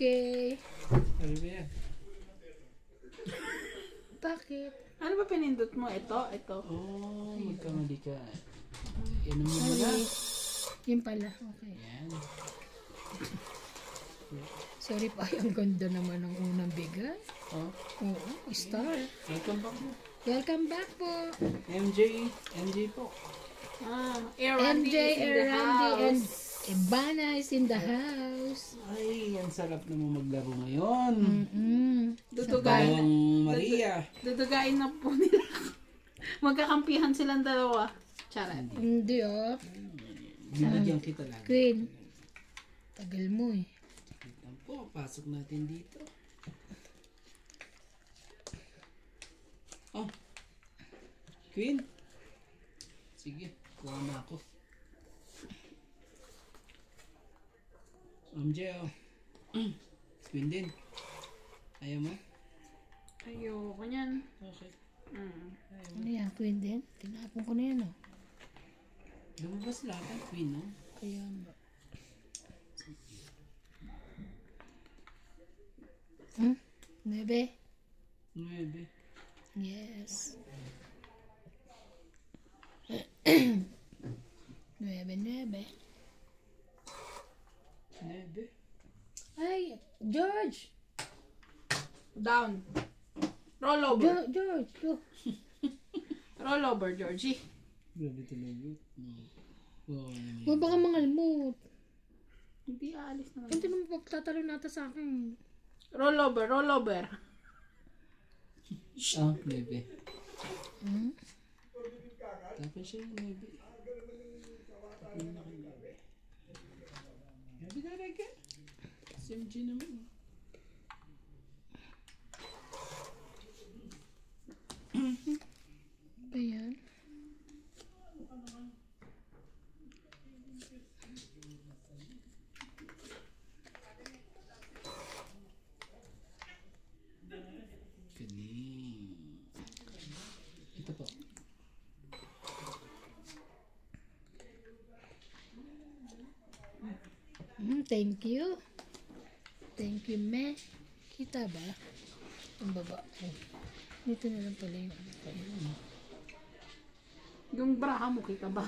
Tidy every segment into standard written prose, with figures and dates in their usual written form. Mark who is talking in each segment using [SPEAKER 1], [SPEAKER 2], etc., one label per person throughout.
[SPEAKER 1] Okay.
[SPEAKER 2] Ano ba yan?
[SPEAKER 1] Bakit?
[SPEAKER 3] Ano ba pinindot mo? Ito.
[SPEAKER 2] Oh, magkamali ka. Yan ang muna.
[SPEAKER 1] Sorry. Yun pala. Okay.
[SPEAKER 2] Yan.
[SPEAKER 1] Sorry pa, ang ganda naman ng unang bigay.
[SPEAKER 2] Oh,
[SPEAKER 1] Oo, star.
[SPEAKER 2] welcome back mo.
[SPEAKER 1] Welcome back po.
[SPEAKER 2] MJ po.
[SPEAKER 3] Randy
[SPEAKER 1] MJ,
[SPEAKER 3] is in the
[SPEAKER 1] Randy, and
[SPEAKER 3] house.
[SPEAKER 1] Ivana is in the house.
[SPEAKER 2] Ay, ang sarap naman maglaro ngayon.
[SPEAKER 3] Dudugain.
[SPEAKER 2] Dalawang Maria.
[SPEAKER 3] Dudugain na po nila. Magkakampihan silang dalawa. Charot.
[SPEAKER 1] Hindi oh.
[SPEAKER 2] Binigyan kita lang.
[SPEAKER 1] Queen. Tagal mo eh.
[SPEAKER 2] Tignan po, pasok natin dito. Oh, Queen. Sige, kuha na ako. MJ, oh. Queen din. Ayaw mo?
[SPEAKER 3] Ayoko niyan.
[SPEAKER 2] Okay.
[SPEAKER 1] Ano yan, Queen din? Tinapon ko na yan oh.
[SPEAKER 2] Lumabas lahat ang Queen, no?
[SPEAKER 1] Kaya nga. Nuebe?
[SPEAKER 2] 9.
[SPEAKER 1] Yes. 9. Ay, George!
[SPEAKER 3] Down. Roll over.
[SPEAKER 1] George, look.
[SPEAKER 3] Roll over, Georgie.
[SPEAKER 2] Grabe talaga. Oh,
[SPEAKER 1] Huwag baka mangalmot.
[SPEAKER 3] Hindi aalis naman.
[SPEAKER 1] Hindi naman pagtatalo nata sa akin.
[SPEAKER 3] Roll over, roll over.
[SPEAKER 2] Ah, 9. Tapos siya yung 9. Grabe talaga. Si MJ naman.
[SPEAKER 1] Ba yan?
[SPEAKER 2] Galing. Ito po.
[SPEAKER 1] Thank you. Thank you, me. Kita ba? Ang baba. Oh. Dito na lang pala yung
[SPEAKER 3] Yung braha mo, kita ba?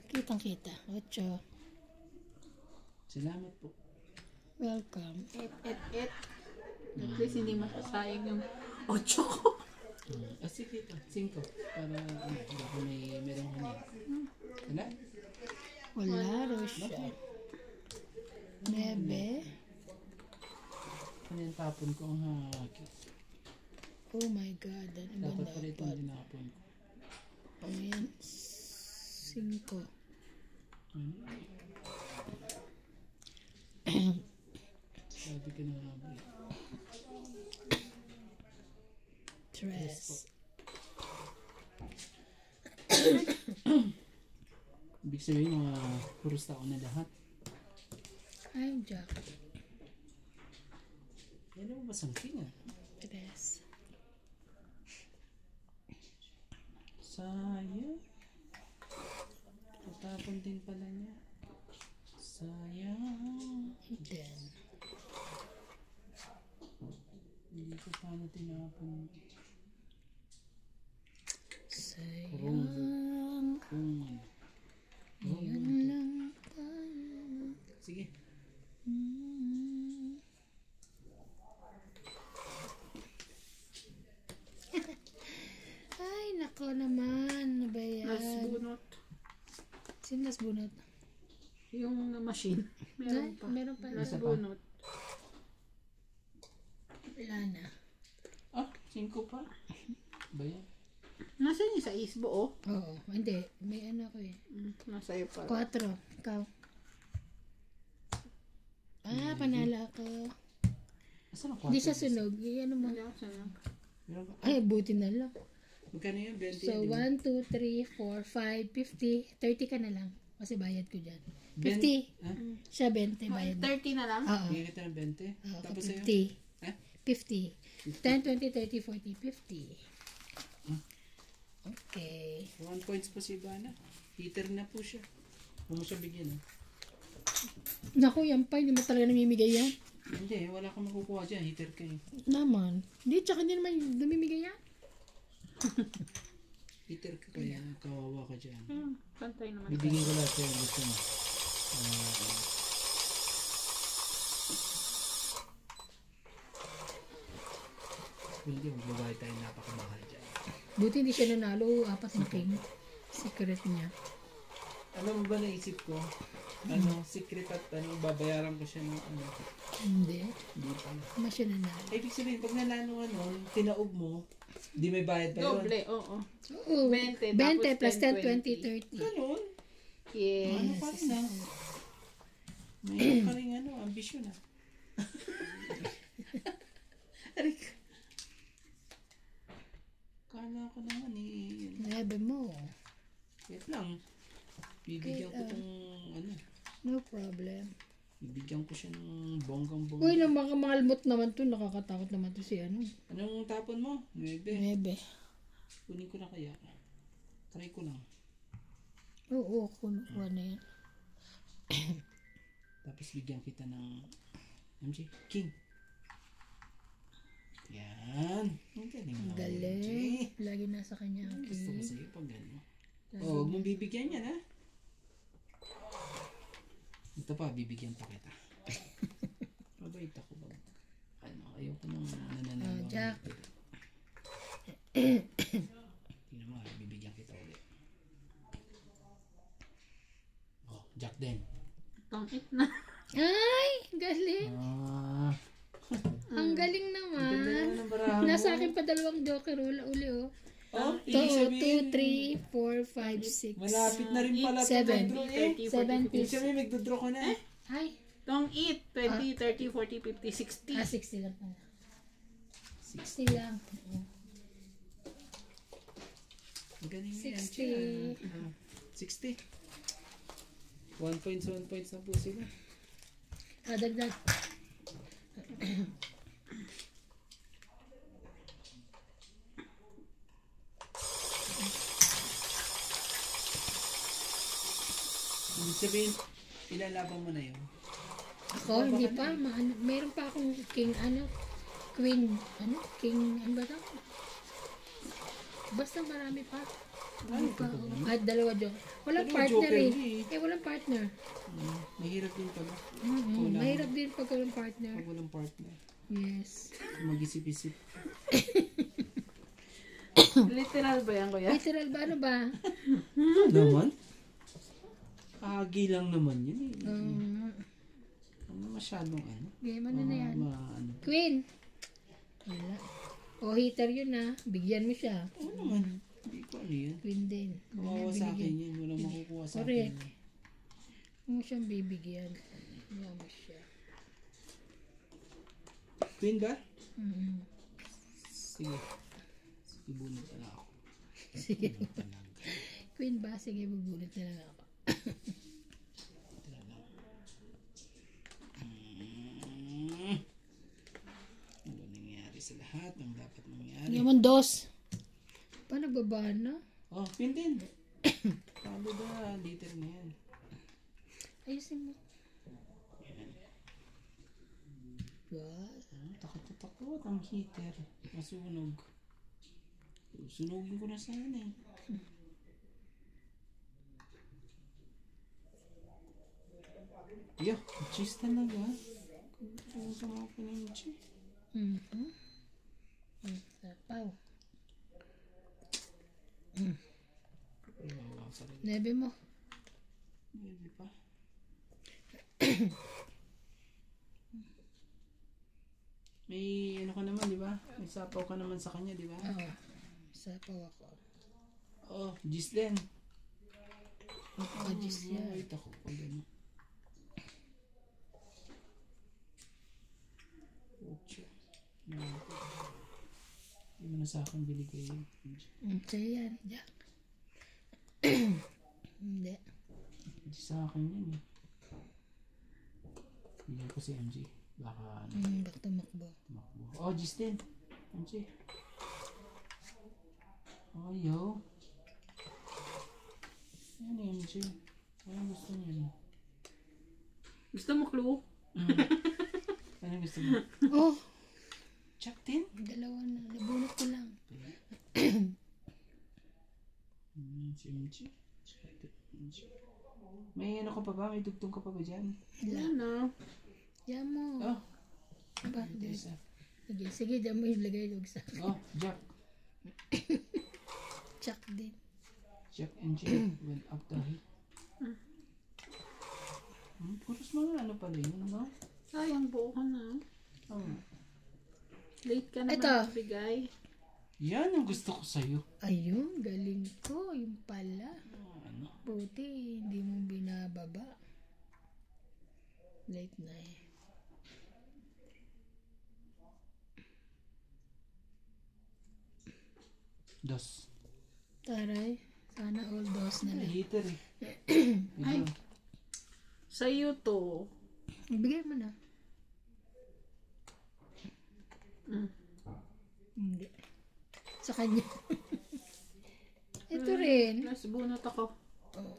[SPEAKER 1] Kitang kita. Ocho.
[SPEAKER 2] Salamat po.
[SPEAKER 1] Welcome.
[SPEAKER 3] Et. At least hindi masasayang yung 8 ko.
[SPEAKER 2] Ah, sige ito. 5. Para baka merong hanin. Wala?
[SPEAKER 1] Wala raw siya. 9.
[SPEAKER 2] Ano yung tapon ko ang haki?
[SPEAKER 1] Oh my God. Ano ba
[SPEAKER 2] Dapat pa rin
[SPEAKER 1] dapat?
[SPEAKER 2] itong dinapon ko.
[SPEAKER 1] Ayan. 5.
[SPEAKER 2] Sabi ka na nga ba eh.
[SPEAKER 1] Tres.
[SPEAKER 2] Ibig sabihin mga puros tao na lahat.
[SPEAKER 1] Ay, Jack.
[SPEAKER 2] Yan ang masangking ah.
[SPEAKER 1] Tres.
[SPEAKER 2] Sayang. Tatapon din pala niya. Sayang.
[SPEAKER 1] 10.
[SPEAKER 2] Hindi ko paano tinapon.
[SPEAKER 1] Sayang. Yan lang tayo.
[SPEAKER 2] Sige.
[SPEAKER 1] Ay, nako naman. Ano ba yan?
[SPEAKER 3] Nasbunot.
[SPEAKER 1] Sino nasbunot?
[SPEAKER 3] Yung machine. Meron pa.
[SPEAKER 1] Meron pa.
[SPEAKER 3] Nasbunot.
[SPEAKER 1] Wala na.
[SPEAKER 2] Ah, 5 pa. Ba yan?
[SPEAKER 3] Nasaan yung sa isbo, oh?
[SPEAKER 1] Oo. Hindi. May ano ko eh.
[SPEAKER 3] Nasa iyo pa.
[SPEAKER 1] 4. Ikaw. Panala ako.
[SPEAKER 2] Asan ang 4?
[SPEAKER 1] Hindi siya sunog. Ano mo?
[SPEAKER 3] Hindi ako sanang.
[SPEAKER 2] Meron ba?
[SPEAKER 1] Ay, buti na lang.
[SPEAKER 2] Magkano yan? 20
[SPEAKER 1] So,
[SPEAKER 2] yan, di ba?
[SPEAKER 1] 1, 2, 3, 4, 5, 50. 30 ka na lang. Kasi bayad ko dyan. 50.
[SPEAKER 2] Ah?
[SPEAKER 1] Siya 20 bayad.
[SPEAKER 3] 30 na lang?
[SPEAKER 1] Oo.
[SPEAKER 2] Bigyan kita ng 20.
[SPEAKER 1] Oo,
[SPEAKER 2] Tapos sa'yo?
[SPEAKER 1] 50.
[SPEAKER 2] Eh?
[SPEAKER 1] 50. 10, 20, 30, 40, 50. Okay.
[SPEAKER 2] 1 points pa si Ivana. Heater na po siya. Huwag mo siya bigyan ah.
[SPEAKER 1] Naku, yan pa. Hindi mo talaga namimigay yan.
[SPEAKER 2] Hindi, wala kang makukuha dyan. Heater ka eh.
[SPEAKER 1] Naman. Hindi, tsaka hindi naman namimigay yan.
[SPEAKER 2] Heater ka kaya kawawa ka dyan.
[SPEAKER 3] Pantay naman.
[SPEAKER 2] Bibigyan ko lahat sa'yo. Gusto mo. Hindi, magbabayad tayo napakamahal dyan.
[SPEAKER 1] Buti hindi siya nanalo. 4 na king. Secret niya.
[SPEAKER 2] Ano mo ba naisip ko? Ano, secret at ano, babayaran ko siya ng ano.
[SPEAKER 1] Hindi.
[SPEAKER 2] Hindi pa.
[SPEAKER 1] Hindi siya nanalo.
[SPEAKER 2] Ibig sabihin, pag nanalo ano, tinaob mo, di may bayad pa yun.
[SPEAKER 3] Doble, oo.
[SPEAKER 1] Oo.
[SPEAKER 3] 20,
[SPEAKER 1] 20 plus 10,
[SPEAKER 3] 10,
[SPEAKER 1] 20, 30.
[SPEAKER 2] Ganun.
[SPEAKER 3] Yes.
[SPEAKER 2] Ano pa rin ah. May pa rin ano, ambisyon ah. Arik. Kala ko naman eh.
[SPEAKER 1] Grabe mo.
[SPEAKER 2] Wait lang. Bibigyan ko tong ano.
[SPEAKER 1] No problem.
[SPEAKER 2] Bibigyan ko siya ng bonggang-bongga.
[SPEAKER 1] Uy, nang mga malmot naman to. Nakakatakot naman to si ano.
[SPEAKER 2] Anong tapon mo? 9.
[SPEAKER 1] Bebe.
[SPEAKER 2] Kunin ko na kaya. Try ko lang.
[SPEAKER 1] Oo, kunukuha na yan.
[SPEAKER 2] Tapos bigyan kita ng MJ, King. Yan. Ang galing
[SPEAKER 1] Ang
[SPEAKER 2] naman,
[SPEAKER 1] galing.
[SPEAKER 2] MJ.
[SPEAKER 1] Lagi nasa kanya ang
[SPEAKER 2] Gusto ko
[SPEAKER 1] king.
[SPEAKER 2] sa'yo pag gano'n. Oh, huwag mong bibigyan yan ha. Ito pa, bibigyan pa kita. Mabait ako ba? Ano, ayoko nang nananalo.
[SPEAKER 1] Jack.
[SPEAKER 2] Tingnan mo, bibigyan kita ulit. Oh, Jack din.
[SPEAKER 3] Tangit na.
[SPEAKER 1] Ay, galing.
[SPEAKER 2] Ah.
[SPEAKER 1] Ang galing
[SPEAKER 2] Ganda
[SPEAKER 1] naman.
[SPEAKER 2] naman ng barahan mo.
[SPEAKER 1] Nasa akin pa 2 joker. Uli oh.
[SPEAKER 2] Oh,
[SPEAKER 1] 2,
[SPEAKER 2] ibig sabihin,
[SPEAKER 1] 3, 4, 5, 6.
[SPEAKER 2] malapit na rin pala ito
[SPEAKER 1] 7.
[SPEAKER 2] mag-draw eh.
[SPEAKER 1] 7
[SPEAKER 2] Ibig
[SPEAKER 1] piece.
[SPEAKER 2] sabihin, magdodraw ka na eh.
[SPEAKER 1] Ay.
[SPEAKER 3] Don't eat. 20, 30, 40, 50, 60.
[SPEAKER 1] 60 lang pala. 60 lang.
[SPEAKER 2] Ang galing mo yan,
[SPEAKER 1] 60.
[SPEAKER 2] Chia. 60. 1 points, 1 points na po sila.
[SPEAKER 1] Dagdag.
[SPEAKER 2] Ibig sabihin, ilalaban mo na yun.
[SPEAKER 1] Ako, hindi pa. Meron pa akong king, queen, king, ano ba ito? Basta marami pa. Ano pa? Kahit 2 joker. Walang
[SPEAKER 2] 2
[SPEAKER 1] partner
[SPEAKER 2] joker
[SPEAKER 1] eh.
[SPEAKER 2] eh.
[SPEAKER 1] Walang partner.
[SPEAKER 2] Mahirap din pala.
[SPEAKER 1] Mahirap din pag walang partner.
[SPEAKER 2] Pag walang partner.
[SPEAKER 1] Yes.
[SPEAKER 2] Mag-isip-isip.
[SPEAKER 3] Literal ba yan, kuya?
[SPEAKER 1] Literal ba? Ano ba?
[SPEAKER 2] Naman? Agi lang naman yun eh. Ano masyadong ano?
[SPEAKER 1] Game ano na yan?
[SPEAKER 2] Ano.
[SPEAKER 1] Queen. Wala. O heater yun ah. Bigyan mo siya.
[SPEAKER 2] Oo naman. Hindi ko ano yan.
[SPEAKER 1] Queen din.
[SPEAKER 2] Kawawa sa akin yan. Walang makukuha sa akin.
[SPEAKER 1] Correct. Huwag mo siyang bibigyan. Wala mo siya.
[SPEAKER 2] Queen ba?
[SPEAKER 1] Mm-hmm.
[SPEAKER 2] Sige. Sige, bunot na lang ako.
[SPEAKER 1] Sige.
[SPEAKER 2] Bunot na lang.
[SPEAKER 1] Queen ba? Sige, bubunot na lang ako.
[SPEAKER 2] Ito na lang. Ano nangyari sa lahat? Ang dapat mangyari?
[SPEAKER 1] Yaman, 2. Paano baba na?
[SPEAKER 2] Oh, Queen din. Talo ba? Liter na yan.
[SPEAKER 1] Ayusin mo. Wow.
[SPEAKER 2] Takot ang heater. Masunog. Sunugin ko na sana eh. Yo, cheese talaga. Kung sama ko ng cheese.
[SPEAKER 1] Sapaw.
[SPEAKER 2] Iwawa pa rin.
[SPEAKER 1] Nebe mo.
[SPEAKER 2] Hindi pa. May ano ka naman, di ba? May sapaw ka naman sa kanya, di ba?
[SPEAKER 1] Oo. Sapaw ako.
[SPEAKER 2] Oh, cheese din.
[SPEAKER 1] Napaka-juice yan.
[SPEAKER 2] Wait ako pag ano. Ocho. Hindi mo na sa akin binigay yun.
[SPEAKER 1] Sa'yo yan, Jack. Hindi.
[SPEAKER 2] Hindi sa akin yun eh. Bigyan ko si MJ. Baka ano,
[SPEAKER 1] Back tumakbo.
[SPEAKER 2] tumakbo. Oh, Gis din. MJ. Oh, yo. Ano MJ? Ano gusto niya?
[SPEAKER 3] Gusto mo clue?
[SPEAKER 2] Ano gusto mo?
[SPEAKER 1] Oh,
[SPEAKER 2] Jack din?
[SPEAKER 1] dalawa na. Nabunot ko lang.
[SPEAKER 2] Simchi. May ano ka pa ba? May dugtong ka pa ba dyan?
[SPEAKER 3] Ano?
[SPEAKER 1] Diyan mo.
[SPEAKER 2] Oh.
[SPEAKER 1] Aba,
[SPEAKER 2] Ito isa.
[SPEAKER 1] sige, sige, diyan mo ilagay yung sa
[SPEAKER 2] Oh, Jack.
[SPEAKER 1] Chuck din.
[SPEAKER 2] Jack and Jill went up the hill. Puros mga ano pala yun, no?
[SPEAKER 3] Sayang, buo ka na.
[SPEAKER 2] Oh.
[SPEAKER 3] Late ka naman
[SPEAKER 1] Ito.
[SPEAKER 3] nagbigay.
[SPEAKER 2] Yan ang gusto ko sa'yo.
[SPEAKER 1] Ayun, galing ko. Yung pala.
[SPEAKER 2] Ano?
[SPEAKER 1] Buti, hindi mo binababa. Late na eh.
[SPEAKER 2] Dos.
[SPEAKER 1] Taray, sana all dos na lang.
[SPEAKER 2] Hater eh.
[SPEAKER 3] Ay. Sa'yo to.
[SPEAKER 1] Ibigay mo na.
[SPEAKER 3] Mm.
[SPEAKER 1] Hindi. Sa kanya. Ito rin.
[SPEAKER 3] Mas bunot ako.
[SPEAKER 1] Oh,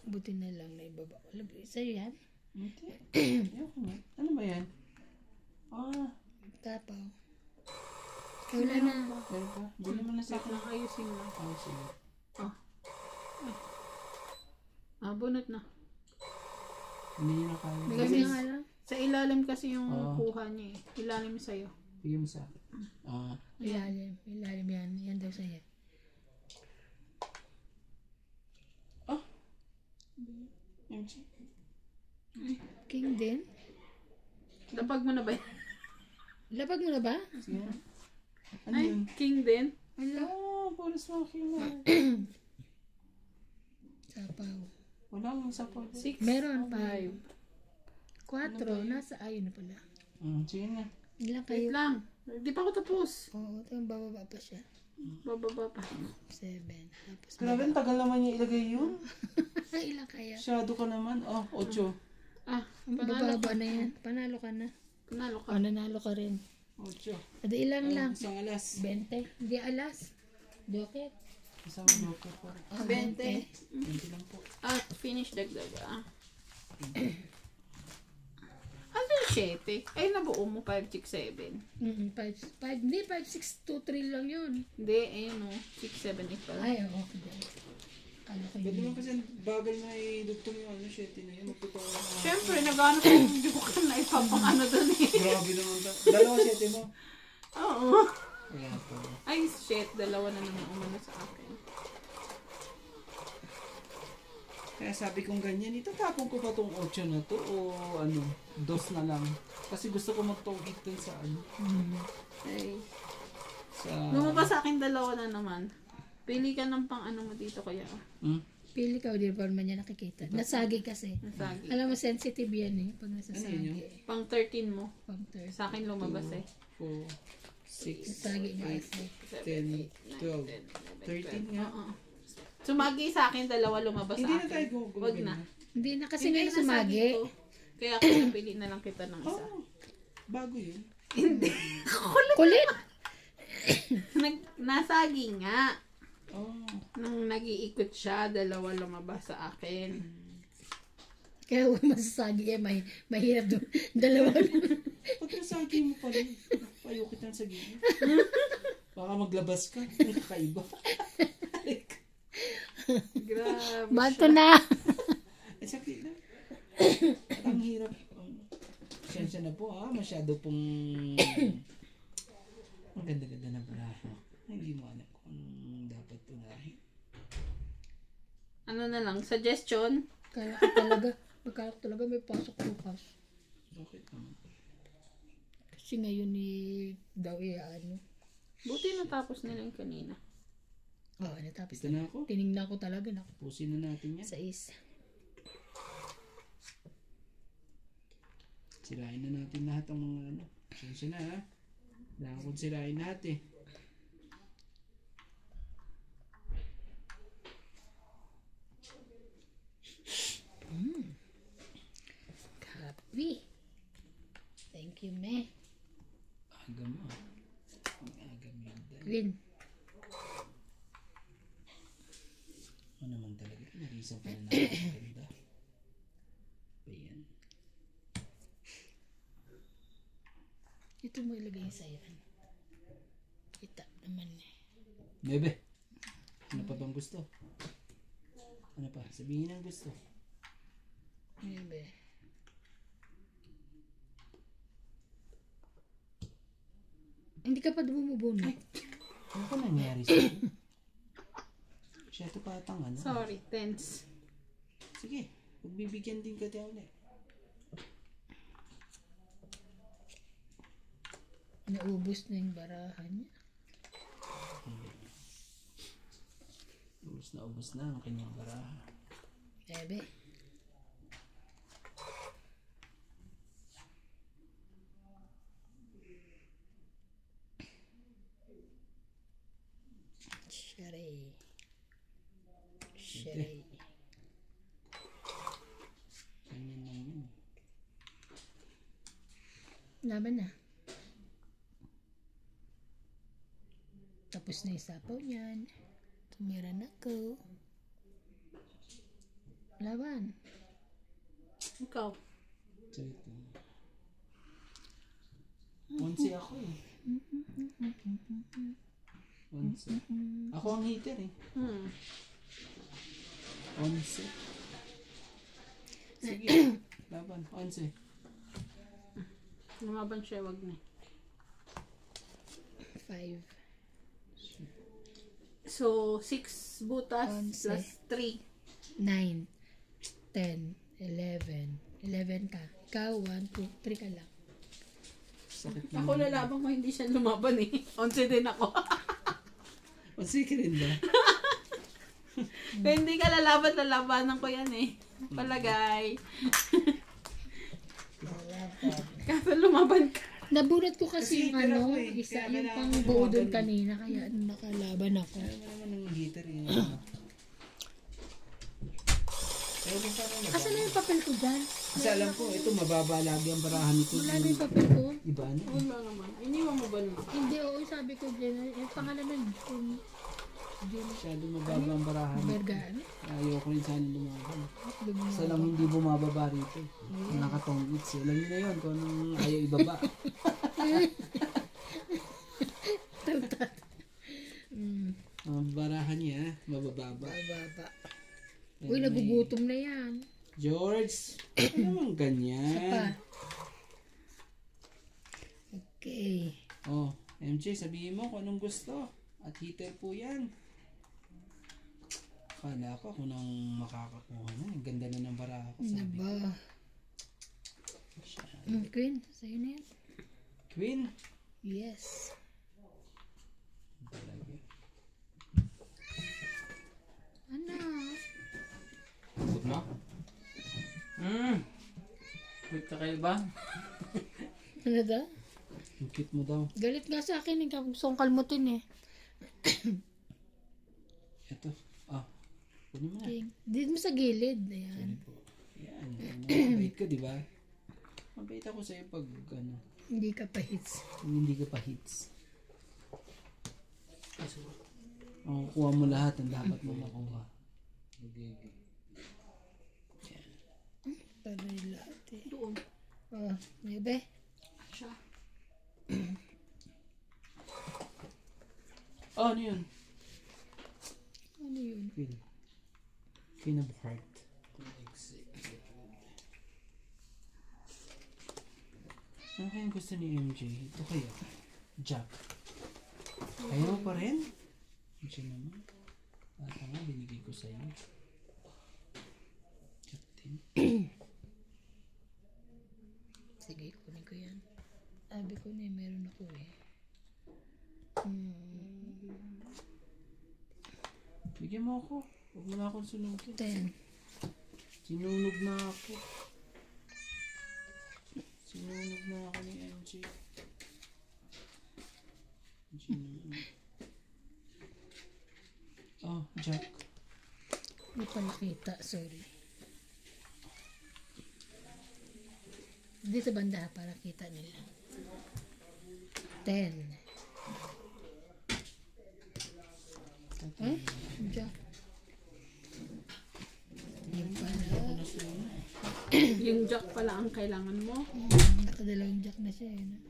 [SPEAKER 1] buti na lang na ibaba. Sa'yo yan?
[SPEAKER 2] Hindi. Ayoko nga. Ano ba yan? Ah,
[SPEAKER 1] Tapaw. Wala na.
[SPEAKER 2] meron pa. Bili mo na sa
[SPEAKER 3] Wait
[SPEAKER 2] akin.
[SPEAKER 3] lang, ayusin lang.
[SPEAKER 2] Oh, sige.
[SPEAKER 3] Bunot na.
[SPEAKER 2] Hindi nyo na kaya.
[SPEAKER 1] Bigay mo nga lang.
[SPEAKER 3] Sa ilalim kasi yung
[SPEAKER 2] Oo.
[SPEAKER 3] kuha niya eh. Ilalim sa'yo.
[SPEAKER 2] Bigyan mo sa akin. Ah,
[SPEAKER 1] Ilalim. Ilalim yan. Yan daw sa'yo.
[SPEAKER 2] MC.
[SPEAKER 1] King din?
[SPEAKER 3] Lapag mo na ba yan?
[SPEAKER 1] Lapag mo na ba?
[SPEAKER 2] Sige na. Ano
[SPEAKER 3] Ay,
[SPEAKER 2] yun?
[SPEAKER 3] king din?
[SPEAKER 1] Wala.
[SPEAKER 2] Oh, puros mga kilo.
[SPEAKER 1] Sapaw.
[SPEAKER 2] Wala mong sapaw.
[SPEAKER 3] 6.
[SPEAKER 1] Meron pa. 4. Nasa ayun na pala.
[SPEAKER 2] Sige na.
[SPEAKER 1] Ilan
[SPEAKER 3] Wait
[SPEAKER 1] kayo?
[SPEAKER 3] lang. Di pa ako tapos.
[SPEAKER 1] Oo, ito yung bababa pa siya.
[SPEAKER 3] Bababa pa.
[SPEAKER 1] 7. Tapos
[SPEAKER 2] Grabe, ang tagal naman niya ilagay yun.
[SPEAKER 1] ilan kaya?
[SPEAKER 2] Shadow ka naman. Oh, 8.
[SPEAKER 3] Ah,
[SPEAKER 1] Ang
[SPEAKER 3] panalo
[SPEAKER 1] bababa
[SPEAKER 3] ka.
[SPEAKER 1] na yan. Panalo ka na.
[SPEAKER 3] Panalo ka.
[SPEAKER 1] O, nanalo ka rin.
[SPEAKER 2] 8.
[SPEAKER 1] Ado ilan lang?
[SPEAKER 2] Isang alas.
[SPEAKER 1] 20. Hindi alas. Joket.
[SPEAKER 2] Isang joker po.
[SPEAKER 1] Oh,
[SPEAKER 3] 20.
[SPEAKER 2] 20 lang po.
[SPEAKER 3] At finish dagdag ah. Ano yung 7? Ay, nabuo mo 5, 6, 7.
[SPEAKER 1] 5, hindi, 5, 6, 2, 3 lang yun.
[SPEAKER 3] Hindi, ayun o. 6, 7, 8 pala.
[SPEAKER 1] Ay, oo. Kala ko
[SPEAKER 2] Pwede
[SPEAKER 1] yun.
[SPEAKER 2] mo kasi bagal na idugtong yung ano, 7 na yun. Magtotoo na.
[SPEAKER 3] Siyempre, nag-ano ko yung joker na ipapakano doon eh.
[SPEAKER 2] Grabe naman ba? Dalawa 7 mo.
[SPEAKER 3] Oo.
[SPEAKER 2] Kaya po.
[SPEAKER 3] Ay, shit. Dalawa na naman umano sa akin.
[SPEAKER 2] Kaya sabi kong ganyan, itatapon ko pa tong 8 na to o ano, 2 na lang. Kasi gusto ko mag-togit dun sa ano.
[SPEAKER 3] Ay.
[SPEAKER 2] Sa...
[SPEAKER 3] Lumabas sa akin dalawa na naman. Pili ka ng pang ano mo dito kaya.
[SPEAKER 2] Hmm?
[SPEAKER 1] Pili ka, di ba naman niya nakikita? Nasagi kasi.
[SPEAKER 3] Nasagi.
[SPEAKER 1] Alam mo, sensitive yan eh. Pag
[SPEAKER 2] Ano
[SPEAKER 1] nasasagi.
[SPEAKER 2] yun?
[SPEAKER 3] Pang 13 mo.
[SPEAKER 1] Pang-third.
[SPEAKER 3] Sa akin lumabas eh.
[SPEAKER 2] 4, 6,
[SPEAKER 1] Nasagi niya kasi.
[SPEAKER 2] 10, 12, 13 nga.
[SPEAKER 3] Oo. Sumagi sa akin, dalawa lumabas
[SPEAKER 2] Hindi
[SPEAKER 3] sa
[SPEAKER 2] na
[SPEAKER 3] akin.
[SPEAKER 2] tayo
[SPEAKER 3] Wag na.
[SPEAKER 1] Hindi na kasi
[SPEAKER 3] Hindi,
[SPEAKER 1] ngayon sumagi.
[SPEAKER 3] nasagi ko. Kaya kung pili na lang kita ng isa.
[SPEAKER 2] Oh, bago yun.
[SPEAKER 1] Kulit!
[SPEAKER 3] Nasagi nga.
[SPEAKER 2] Oh.
[SPEAKER 3] Nung nag-iikot siya, dalawa lumabas sa akin.
[SPEAKER 1] Kaya huwag masasagi eh. Mahirap doon. Dalawa lang.
[SPEAKER 2] Pag nasagi mo pala, payukit lang sa gilid. Baka maglabas ka. Nakakaiba.
[SPEAKER 3] Grabe
[SPEAKER 1] Bato
[SPEAKER 3] siya.
[SPEAKER 1] na!
[SPEAKER 2] Ay, sakit na. Ang hirap. Sensya na po ha. Masyado pong... Ang ganda-ganda na braso. Hindi mo alam kung anong dapat unahin.
[SPEAKER 3] Ano na lang, suggestion?
[SPEAKER 1] Kala ko talaga may pasok bukas.
[SPEAKER 2] Bakit naman?
[SPEAKER 1] Kasi ngayon ni daw ano.
[SPEAKER 3] Buti natapos nila yung kanina.
[SPEAKER 1] Oo, natapos
[SPEAKER 2] Ito na ako.
[SPEAKER 1] Tinignan ko talaga na
[SPEAKER 2] Pusin na natin yan.
[SPEAKER 1] sa is.
[SPEAKER 2] Sirain na natin lahat ang mga ano. Sensya na ha. Kailangan kong sirain lahat eh.
[SPEAKER 1] Copy. Thank you, me.
[SPEAKER 2] Aga mo ah. Ang aga mo yung dahil.
[SPEAKER 1] Win.
[SPEAKER 2] Ano naman talaga. Narisan pa na
[SPEAKER 1] Dito mo ilagay sa yan. Kita naman eh.
[SPEAKER 2] Bebe, ano pa bang gusto? Ano pa? Sabihin ang gusto.
[SPEAKER 1] Bebe. Hindi ka pa dumumubunot.
[SPEAKER 2] Ano pa nangyari sa'yo? Siya ito patang ano?
[SPEAKER 3] Sorry, tense.
[SPEAKER 2] Sige, magbibigyan din ka tayo ulit.
[SPEAKER 1] Naubos na yung barahan niya.
[SPEAKER 2] Ubus na ang kanyang baraha.
[SPEAKER 1] Bebe. Sherry. Sherry.
[SPEAKER 2] Ganyan lang yun.
[SPEAKER 1] Laban na. Tapos na yung sapaw niyan. Tumira na ako. Laban.
[SPEAKER 3] Ikaw.
[SPEAKER 2] So ito. 11 ako eh. 11. Ako ang hitter eh. 11. Sige. Laban. 11.
[SPEAKER 3] Lumaban siya, wag na.
[SPEAKER 1] 5.
[SPEAKER 3] So, 6 butas
[SPEAKER 1] 11.
[SPEAKER 3] plus 3.
[SPEAKER 1] 9. 10. 11. 11 ka. Ikaw, 1, 2, 3 ka lang.
[SPEAKER 2] Sakit
[SPEAKER 3] Ako lalaban ko, hindi siya lumaban eh. 11 din ako.
[SPEAKER 2] 11 ka rin ba?
[SPEAKER 3] Kaya hindi ka lalaban ko yan eh. Palagay. Kaso lumaban ka.
[SPEAKER 1] Nabunot ko kasi
[SPEAKER 2] Kasi
[SPEAKER 1] yung
[SPEAKER 2] hitter
[SPEAKER 1] ano,
[SPEAKER 2] ako eh.
[SPEAKER 1] isa,
[SPEAKER 2] Kaya
[SPEAKER 1] yung
[SPEAKER 2] kailangan
[SPEAKER 1] pang
[SPEAKER 2] ko
[SPEAKER 1] buo doon
[SPEAKER 2] lumaban.
[SPEAKER 1] kanina, kaya nakalaban ako.
[SPEAKER 2] Ano mo naman ang hitter eh. Pero kung paano na
[SPEAKER 1] Asan na yung papel ko dyan?
[SPEAKER 2] Kasi alam ko, ito mababa lagi ang barahan nito.
[SPEAKER 1] Wala na yung papel ko.
[SPEAKER 2] Iba ano?
[SPEAKER 3] Wala naman. Iniwan mo ba naman?
[SPEAKER 1] Hindi, oo, sabi ko dyan, yung pangalan nun, yung
[SPEAKER 2] Masyado mababa ang barahan.
[SPEAKER 1] Bergaan.
[SPEAKER 2] Ayaw ko rin sana lumaban.
[SPEAKER 1] Lumaban.
[SPEAKER 2] Isa lang hindi bumababa rito. Nakatongits. Alam niyo na yun kung anong ayaw ibaba. Ang barahan niya, mabababa.
[SPEAKER 1] Baba. Uy, nagugutom na yan.
[SPEAKER 2] George, ano naman
[SPEAKER 1] Pa.
[SPEAKER 2] ganyan?
[SPEAKER 1] Okay.
[SPEAKER 2] Oh, MJ, sabihin mo kung anong gusto. At hitter po yan. Akala ko ako nang makakakuha na. Ang ganda na ng baraha ko.
[SPEAKER 1] Ano
[SPEAKER 2] Sabi ko.
[SPEAKER 1] ba? Queen, sa'yo na yan.
[SPEAKER 2] Queen.
[SPEAKER 1] Yes.
[SPEAKER 2] Talaga.
[SPEAKER 1] Ano?
[SPEAKER 4] Good mo? Quick ka kayo ba?
[SPEAKER 1] Ano da?
[SPEAKER 2] Ang cute mo daw.
[SPEAKER 1] Galit nga sa akin, ikaw gusto kong kalmutin eh.
[SPEAKER 2] Ito. Ah. Kunin mo na.
[SPEAKER 1] Okay. Dito mo sa gilid. Ayan.
[SPEAKER 2] Yan. Mabait ka, di ba? Mabait ako sa'yo pag ano,
[SPEAKER 1] Hindi ka pa hits.
[SPEAKER 2] hindi ka pa hits. Makukuha mo lahat ang dapat mo makuha.
[SPEAKER 1] Para yung lahat eh.
[SPEAKER 3] Doon.
[SPEAKER 1] Oh, bebe.
[SPEAKER 3] Siya.
[SPEAKER 2] Oh, ano yun?
[SPEAKER 1] Ano yun?
[SPEAKER 2] Queen. Queen of Heart. Ano kayang gusto ni MJ? Ito kaya? Jack. Ayaw mo pa rin? MJ naman. Bata nga, binigay ko sa'yo. Jack din.
[SPEAKER 1] Sige, kunin ko yan. Sabi ko na meron ako eh.
[SPEAKER 2] Bigyan mo ako. Huwag mo na akong sunugin.
[SPEAKER 1] 10.
[SPEAKER 2] Sinunog na ako. Sinunog na ako ni MJ. MJ naman. Oh, Jack.
[SPEAKER 1] Hindi pa nakita, sorry. Dito banda para kita nila. 10. Eh? Diyan. Yung pala.
[SPEAKER 3] Yung jack pala ang kailangan mo.
[SPEAKER 1] Nakadalawang jack na siya. Yun.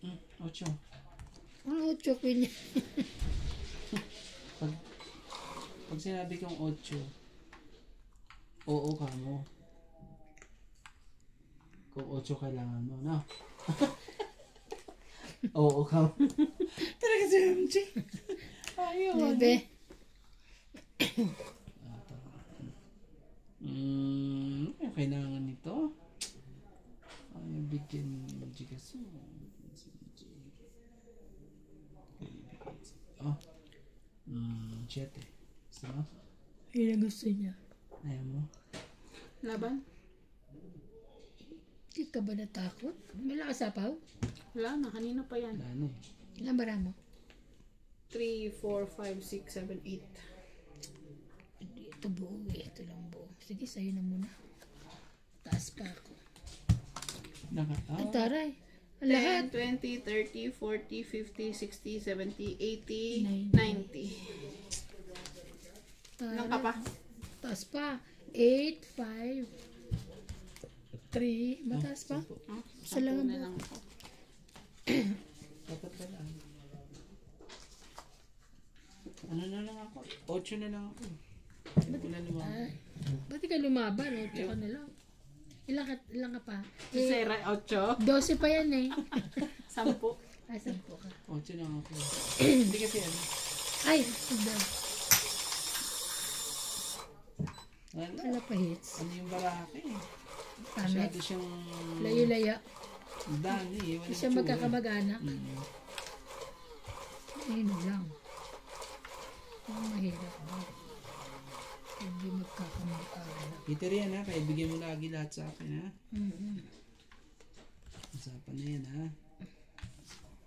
[SPEAKER 2] 8.
[SPEAKER 1] Ang 8, Queen.
[SPEAKER 2] Pag sinabi kong 8, oo ka mo. Kung 8 kailangan mo, no? Oo ka mo. Talaga si MJ. Ayaw.
[SPEAKER 1] 9.
[SPEAKER 2] Kailangan nito. Ayaw bigyan ni MJ kasi. Oh. 7. Gusto mo?
[SPEAKER 1] Yun ang gusto niya.
[SPEAKER 2] Ayaw mo?
[SPEAKER 3] Laban?
[SPEAKER 1] Hindi ka ba natakot? May lakasapaw?
[SPEAKER 3] Wala na, kanina pa yan.
[SPEAKER 2] Wala na eh.
[SPEAKER 1] Ilan bara mo?
[SPEAKER 3] 3, 4, 5, 6, 7, 8.
[SPEAKER 1] Hindi, ito buo. Ito lang buo. Sige, sa'yo na muna. Taas pa ako. Ay, taray. Ang lahat.
[SPEAKER 3] 10, 20, 30, 40, 50, 60, 70, 80, 90.
[SPEAKER 1] Taray.
[SPEAKER 3] Ilan ka pa?
[SPEAKER 1] Taas pa. 8, 5, 3. Mataas pa?
[SPEAKER 3] Oh,
[SPEAKER 1] Isa lang
[SPEAKER 3] 10
[SPEAKER 1] ang
[SPEAKER 3] na lang ako.
[SPEAKER 2] Dapat ba lang? Ano na lang ako? 8 na lang ako. Wala naman.
[SPEAKER 1] Ay, ba't ka lumaban? 8 ka na lang. Ilan ka pa?
[SPEAKER 3] Si Sarah, 8.
[SPEAKER 1] 12 pa yan eh.
[SPEAKER 3] 10.
[SPEAKER 1] Ay, 10 ka.
[SPEAKER 2] 8 lang ako. Hindi kasi ano.
[SPEAKER 1] Ay, hindi.
[SPEAKER 2] Ano?
[SPEAKER 1] Wala pa hits.
[SPEAKER 2] Ano yung baraki eh.
[SPEAKER 1] Pamit.
[SPEAKER 2] Masyado siyang
[SPEAKER 1] Layo-laya.
[SPEAKER 2] dani eh.
[SPEAKER 1] Hindi siya magkakamag-anak. Ayun lang. Ang mahirap mo. Hindi magkakamag-anak.
[SPEAKER 2] Peter yan ha. Kaya bigyan mo lagi lahat sa akin ha.
[SPEAKER 1] Mm-hmm.
[SPEAKER 2] Usapan na yan ha.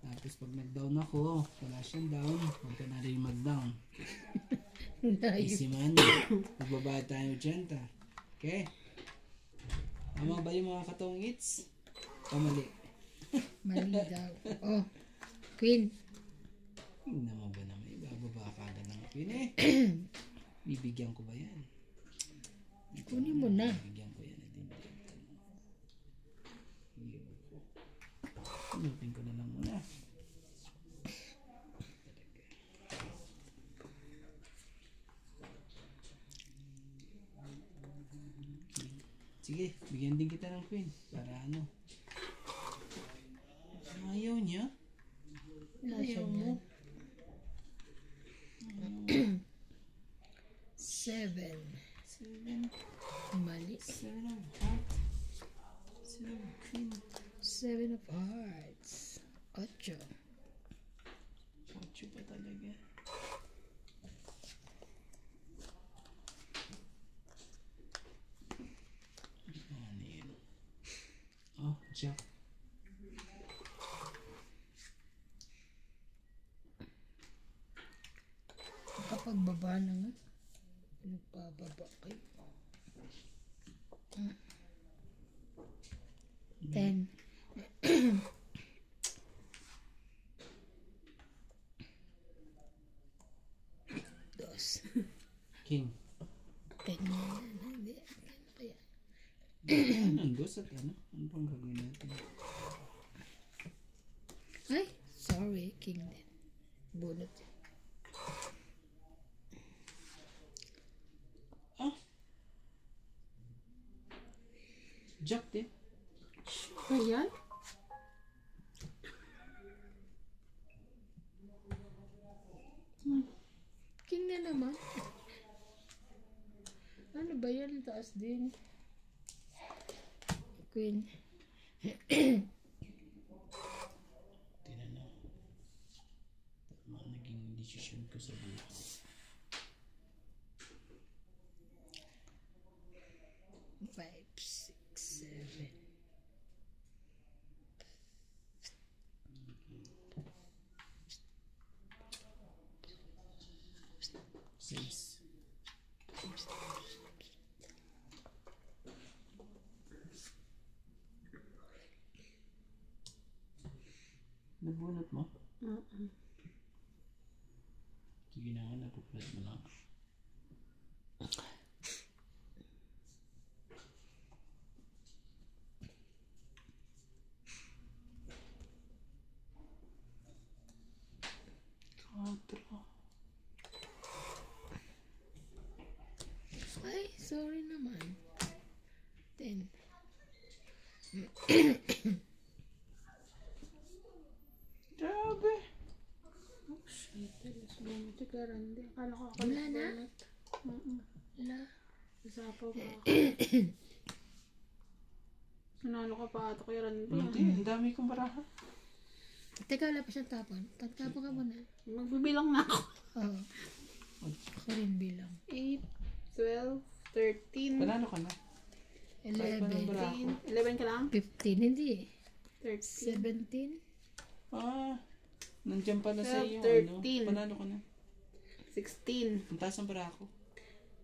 [SPEAKER 2] Tapos pag nag-down ako, wala siyang down. Huwag ka na rin mag-down. Easy man. Magbabayad tayo 80. Okay? Tama ba yung mga katong hits? Pamali.
[SPEAKER 1] Mali daw. Oh, Queen.
[SPEAKER 2] Tingnan mo ba naman? Ibababa ka agad ng queen eh. Bibigyan ko ba yan?
[SPEAKER 1] Kunin mo na.
[SPEAKER 2] Bibigyan ko yan. Inupin ko na lang muna. Sige, bigyan din kita ng queen. Para ano? Ayaw niya?
[SPEAKER 1] Wala siya yan. 7.
[SPEAKER 2] 7.
[SPEAKER 1] Mali.
[SPEAKER 2] 7 of hearts. 7 of queen.
[SPEAKER 1] 7 of hearts. 8.
[SPEAKER 2] 8 pa talaga. Ano yun? Oh, Jack.
[SPEAKER 1] Kapag baba na nga. Nagpababa kayo. 10. Dos.
[SPEAKER 2] King.
[SPEAKER 1] 10 na yan. Hindi. Ano kaya?
[SPEAKER 2] Anong dos at ano? Ano pang gagawin natin?
[SPEAKER 1] Ay, sorry. King din. Bunot.
[SPEAKER 2] Ah! Jack din.
[SPEAKER 3] Ayan.
[SPEAKER 1] King na naman. Ano ba yan? Taas din. Queen.
[SPEAKER 2] Tinanong. Tama naging desisyon ko sa buhay.
[SPEAKER 1] Five, six, 7.
[SPEAKER 2] Six. Nabunot mo? Sige na nga, napuplat mo lang. Grabe.
[SPEAKER 3] Bumiti ka rin. Akala ko ako
[SPEAKER 1] Wala na? Wala.
[SPEAKER 3] Isapaw ka ako. Nanalo ka pa ata kay Randy.
[SPEAKER 2] Hindi, ang dami kong baraha.
[SPEAKER 1] Teka, wala pa siyang tapon. Tapon ka muna.
[SPEAKER 3] Magbibilang na ako.
[SPEAKER 1] Oo. Ako rin bilang.
[SPEAKER 3] 8, 12, 13,
[SPEAKER 2] Panalo ka na.
[SPEAKER 1] 11.
[SPEAKER 3] 11 ka lang?
[SPEAKER 1] 15. Hindi.
[SPEAKER 3] 13,
[SPEAKER 1] 17.
[SPEAKER 2] Ah, nandiyan pala sa iyo.
[SPEAKER 3] 13.
[SPEAKER 2] Panalo ka na.
[SPEAKER 3] 16,
[SPEAKER 2] Ang taas ang baraha ko.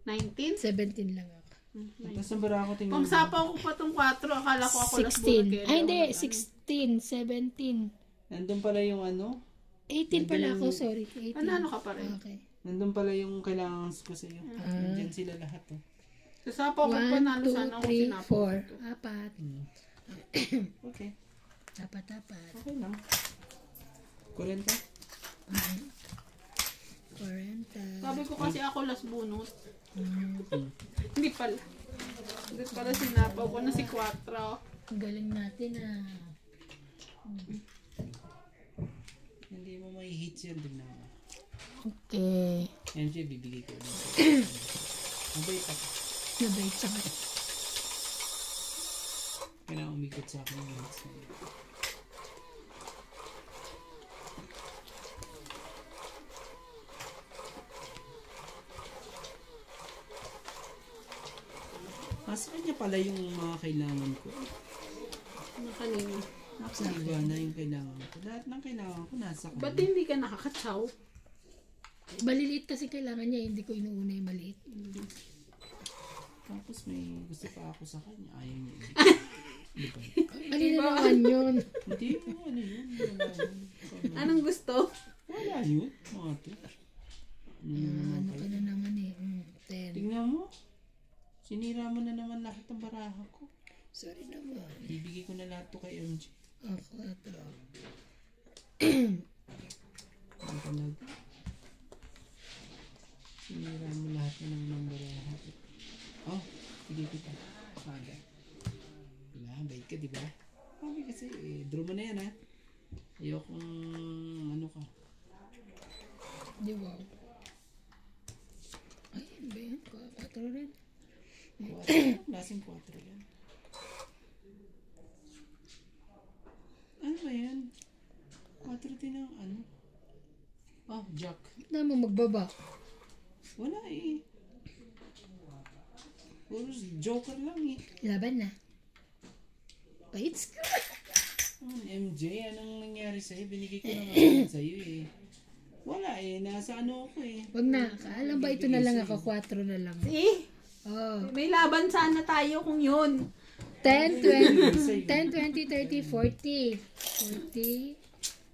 [SPEAKER 3] 19.
[SPEAKER 1] 17 lang ako.
[SPEAKER 2] Ang taas ang baraha ko. Tingnan
[SPEAKER 3] Pang
[SPEAKER 2] mo.
[SPEAKER 3] sapaw ko pa tong 4. Akala ko ako last
[SPEAKER 1] 16. Ay, hindi. 16. 17.
[SPEAKER 2] Nandun pala yung ano.
[SPEAKER 1] 18 pala ako. Sorry. 18.
[SPEAKER 3] Panalo ka pa rin.
[SPEAKER 1] Okay.
[SPEAKER 2] Nandun pala yung kailangan ko sa iyo. Nandiyan sila lahat oh.
[SPEAKER 3] Sa sapaw ko
[SPEAKER 1] 1,
[SPEAKER 3] panalo sana ako
[SPEAKER 1] 2, 3,
[SPEAKER 3] sinapaw.
[SPEAKER 1] 4. Apat.
[SPEAKER 2] Okay.
[SPEAKER 1] Apat.
[SPEAKER 2] Okay lang. 40?
[SPEAKER 1] 40.
[SPEAKER 3] Sabi ko kasi ako last bunot.
[SPEAKER 1] Mm.
[SPEAKER 3] Hindi pala. Hindi pala sinapaw ko na si 4.
[SPEAKER 1] Ang galing natin
[SPEAKER 2] Hindi mo may hits yan. Tignan mo.
[SPEAKER 1] Okay.
[SPEAKER 2] MJ, bibigay ko. Mabait ako.
[SPEAKER 1] Nabait sa akin.
[SPEAKER 2] Kailangan umikot sa akin yung hits na yun. Nasa kanya pala yung mga kailangan ko.
[SPEAKER 3] Ano kanina?
[SPEAKER 2] Nasa iba na yung kailangan ko. Lahat ng kailangan ko nasa kanya.
[SPEAKER 3] Ba't hindi ka nakakatsaw?
[SPEAKER 1] Maliliit kasi kailangan niya. Hindi ko inuuna yung maliit.
[SPEAKER 2] Tapos may gusto pa ako sa kanya. Ayaw niya. Di ba?
[SPEAKER 1] Ano na naman yun?
[SPEAKER 2] Hindi, ano yun? Wala yun.
[SPEAKER 3] Anong gusto?
[SPEAKER 2] Wala yun. Mga to. Ano na naman
[SPEAKER 1] Ano ka
[SPEAKER 2] kayo?
[SPEAKER 1] na naman eh. 10.
[SPEAKER 2] Tingnan mo. Sinira mo na naman lahat ng baraha ko.
[SPEAKER 1] Sorry naman.
[SPEAKER 2] Ibigay ko na lahat to kay MJ.
[SPEAKER 1] Ako ito.
[SPEAKER 2] Ang panag. Sinira mo lahat na ng baraha ko. Oh, ibigay kita. Paga. Wala, bait ka, di ba? Okay kasi, draw mo na yan ha. Ayokong ano ka.
[SPEAKER 1] Di wow. Ay, ano ba yan? 4 rin.
[SPEAKER 2] 4. Lasing 4 yan. Ano ba yan? 4 din ang ano? Oh, Jack.
[SPEAKER 1] Ba't naman magbaba?
[SPEAKER 2] Wala eh. Puro joker lang eh.
[SPEAKER 1] Laban na. Paits ka.
[SPEAKER 2] MJ, anong nangyari sa'yo? Binigay ko lang agad sa'yo eh. Wala eh, nasa ano ako eh.
[SPEAKER 1] Wag na. Alam ba ito na lang ako? 4 na lang.
[SPEAKER 3] Eh,
[SPEAKER 1] Oh.
[SPEAKER 3] may laban sana tayo kung yun.
[SPEAKER 1] 10, 20, 10, 20, 30, 40. 40,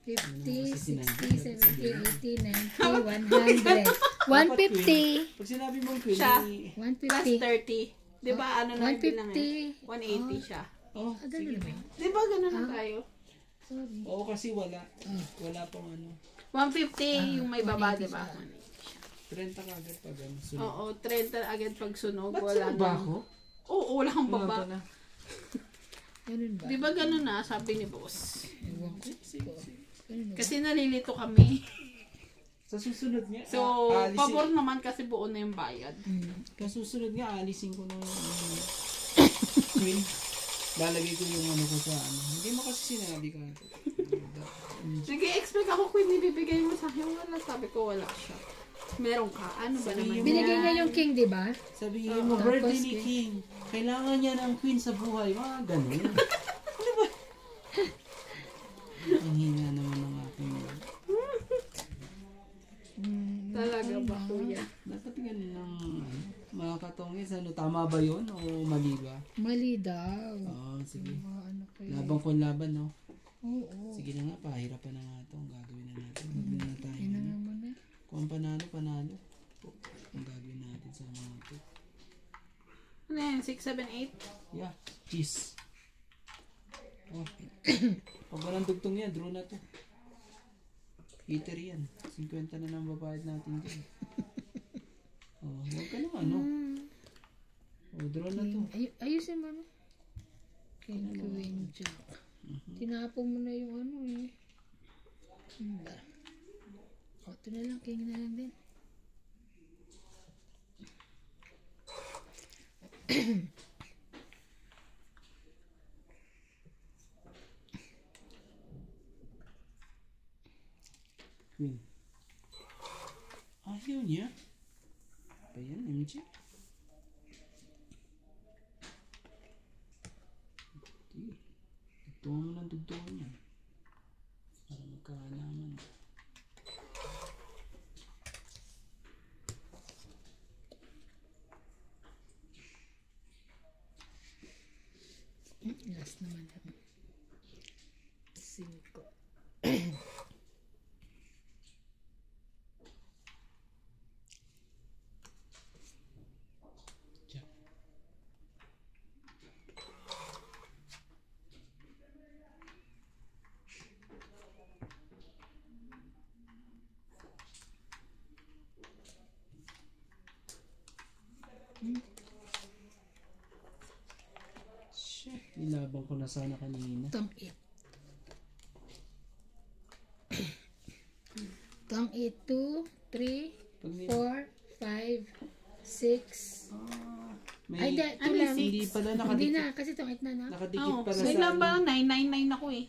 [SPEAKER 1] 50, 60, 70, 80, 90, 100. 150.
[SPEAKER 2] Pag sinabi mong queen,
[SPEAKER 3] Siya.
[SPEAKER 2] eh,
[SPEAKER 3] Plus
[SPEAKER 1] 150.
[SPEAKER 3] 30. Di ba ano na yung bilang eh?
[SPEAKER 1] 150.
[SPEAKER 3] 180 siya.
[SPEAKER 2] oh,
[SPEAKER 1] Ah, ganun ba?
[SPEAKER 3] Di ba ganun na tayo?
[SPEAKER 1] Sorry.
[SPEAKER 2] oo kasi wala. Wala pang ano.
[SPEAKER 3] 150 yung may baba, di ba?
[SPEAKER 2] 30 ka agad pag ano. Sunod.
[SPEAKER 3] Oo, 30 agad pag sunog.
[SPEAKER 2] Ba't
[SPEAKER 3] Wala
[SPEAKER 2] sunod ba
[SPEAKER 3] na.
[SPEAKER 2] ako?
[SPEAKER 3] Oo, wala kang
[SPEAKER 2] Wala
[SPEAKER 3] baba.
[SPEAKER 2] pala.
[SPEAKER 1] Ganun ba?
[SPEAKER 3] Di ba ganun na, sabi ni boss?
[SPEAKER 1] Ewan ko. Ganun ba?
[SPEAKER 3] Kasi nalilito kami.
[SPEAKER 2] Sa susunod nga,
[SPEAKER 3] So,
[SPEAKER 2] alisin,
[SPEAKER 3] pabor naman kasi buo na yung bayad.
[SPEAKER 2] sa susunod nga, alisin ko ng queen. Lalagay ko yung ano ko sa ano. Hindi mo kasi sinabi ka.
[SPEAKER 3] Nag-i-expect ako kung ibibigay mo sa akin. Wala, sabi ko wala siya. Meron ka. Ano ba naman?
[SPEAKER 1] Binigay niya yung king, di ba?
[SPEAKER 2] Sabihin mo,
[SPEAKER 1] Tapos,
[SPEAKER 2] birthday ni King. Kailangan niya ng queen sa buhay. Mga ganun. Ano ba? Ang hina naman ng aking
[SPEAKER 3] Talaga ba, kuya?
[SPEAKER 2] dapat ganun ng mga katongis. Ano, tama ba yun o mali ba?
[SPEAKER 1] Mali daw.
[SPEAKER 2] Oo, sige.
[SPEAKER 1] Ano kayo?
[SPEAKER 2] Laban ko laban, no?
[SPEAKER 1] Oo.
[SPEAKER 2] Sige na nga, pahirapan na nga ito. Ang gagawin na natin. Huwag na tayo.
[SPEAKER 1] Ano
[SPEAKER 2] ano.
[SPEAKER 1] naman na?
[SPEAKER 2] Kung ang panalo, panalo. Ang gagawin natin sa mga ito.
[SPEAKER 3] Ano yan? 6, 7, 8?
[SPEAKER 2] Yeah, cheese. Oh. Pag walang dugtong yan, draw na to. Heater yan. 50 na nang babayad natin dyan. Oh, huwag ka naman, ano? Oh, draw na to.
[SPEAKER 1] Ayusin mo na. King, Queen, Jack. Tinapon mo na yung ano eh. Ano ba? O, ito na lang. King na lang din.
[SPEAKER 2] Queen. Ayaw niya. Ba yan, MJ? Hindi. Dugtungan mo ng dugtungan yan. Para magkaalaman.
[SPEAKER 1] Last naman yan. 5.
[SPEAKER 2] Jack. Shit, nilabang ko na sana kanina.
[SPEAKER 1] Tang 8. Tang 8, 2, 3,
[SPEAKER 2] Pag may,
[SPEAKER 1] 4, 5, 6.
[SPEAKER 2] may
[SPEAKER 1] Ay, ito
[SPEAKER 3] ano
[SPEAKER 1] lang.
[SPEAKER 2] hindi pala
[SPEAKER 1] Hindi
[SPEAKER 2] nakadikit,
[SPEAKER 1] na, kasi tong 8 na na.
[SPEAKER 2] nakadikit
[SPEAKER 3] Oo,
[SPEAKER 2] pala
[SPEAKER 3] wait
[SPEAKER 2] sa
[SPEAKER 3] lang ba? 999 ako eh.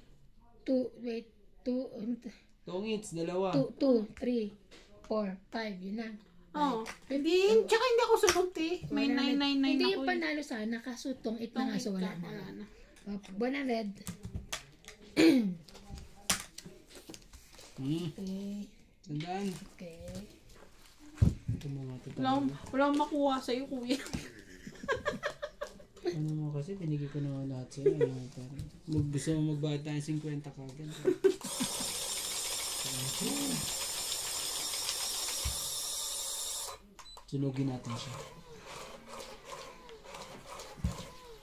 [SPEAKER 1] 2, wait, 2,
[SPEAKER 2] Tongits, dalawa.
[SPEAKER 1] 2, 3, 4, 5, yun na.
[SPEAKER 3] Oo. Hindi, tsaka hindi ako sumunod eh. May 999
[SPEAKER 1] Hindi
[SPEAKER 3] ako
[SPEAKER 1] yung
[SPEAKER 3] eh.
[SPEAKER 1] panalo sana, kaso tong 8 na nga, so wala na.
[SPEAKER 3] Wala na.
[SPEAKER 1] Buwan na red. Okay,
[SPEAKER 2] Tandaan.
[SPEAKER 1] okay.
[SPEAKER 2] Ito mga
[SPEAKER 3] Wala akong makuha sa'yo, kuya.
[SPEAKER 2] Ano mo kasi, binigay ko na lahat sa'yo. Ano, parang, gusto mo magbata ng 50 kagad. Sunugin natin siya.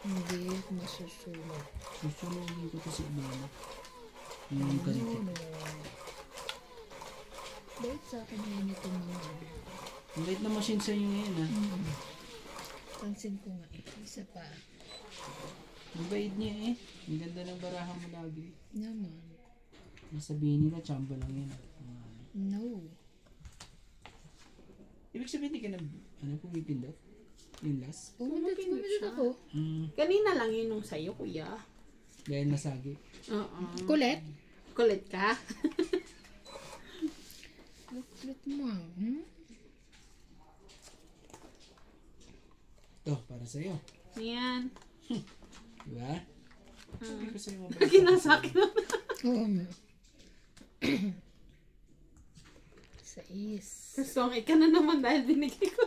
[SPEAKER 1] Hindi ako masusunod.
[SPEAKER 2] Susunugin ko to si Ibana. Yung ganito.
[SPEAKER 1] No. Bakit sa akin ngayon itong mga ano?
[SPEAKER 2] Ang light na machine sa'yo ngayon ha.
[SPEAKER 1] Pansin ko nga eh. Isa pa.
[SPEAKER 2] Ang bait niya eh. Ang ganda ng barahan mo lagi.
[SPEAKER 1] Naman.
[SPEAKER 2] Sabihin nila, chamba lang yan.
[SPEAKER 1] No.
[SPEAKER 2] Ibig sabihin, hindi ka na, pumipindot? Yung last?
[SPEAKER 1] Pumindot
[SPEAKER 3] siya.
[SPEAKER 1] ako.
[SPEAKER 3] Kanina lang yun nung sa'yo, kuya.
[SPEAKER 2] Dahil nasagi.
[SPEAKER 3] Oo.
[SPEAKER 1] Kulit.
[SPEAKER 3] Kulit ka?
[SPEAKER 1] Kulit mo.
[SPEAKER 2] Ito, para sa'yo.
[SPEAKER 3] Ayan.
[SPEAKER 2] Diba? Sabi ko sa'yo,
[SPEAKER 3] Kinasakin na.
[SPEAKER 1] Oo nga. 6.
[SPEAKER 3] Sasongay ka na naman dahil binigay ko.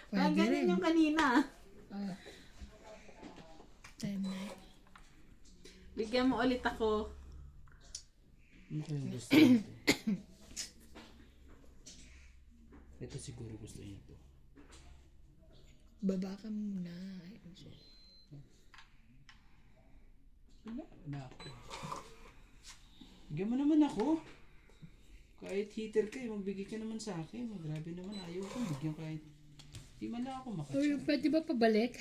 [SPEAKER 1] Pwede rin.
[SPEAKER 3] Ganyan yung kanina.
[SPEAKER 1] Ah. 10 na.
[SPEAKER 3] Bigyan mo ulit ako.
[SPEAKER 2] Ano kayong gusto nito? Ito siguro gusto niya ito.
[SPEAKER 1] Baba ka muna.
[SPEAKER 2] Wala na ako. Bigyan mo naman ako. Kahit hater ka, magbigay ka naman sa akin. Grabe naman, ayaw ko. Bigyan kahit. Di man lang ako makachat.
[SPEAKER 1] Pwede ba pabalik?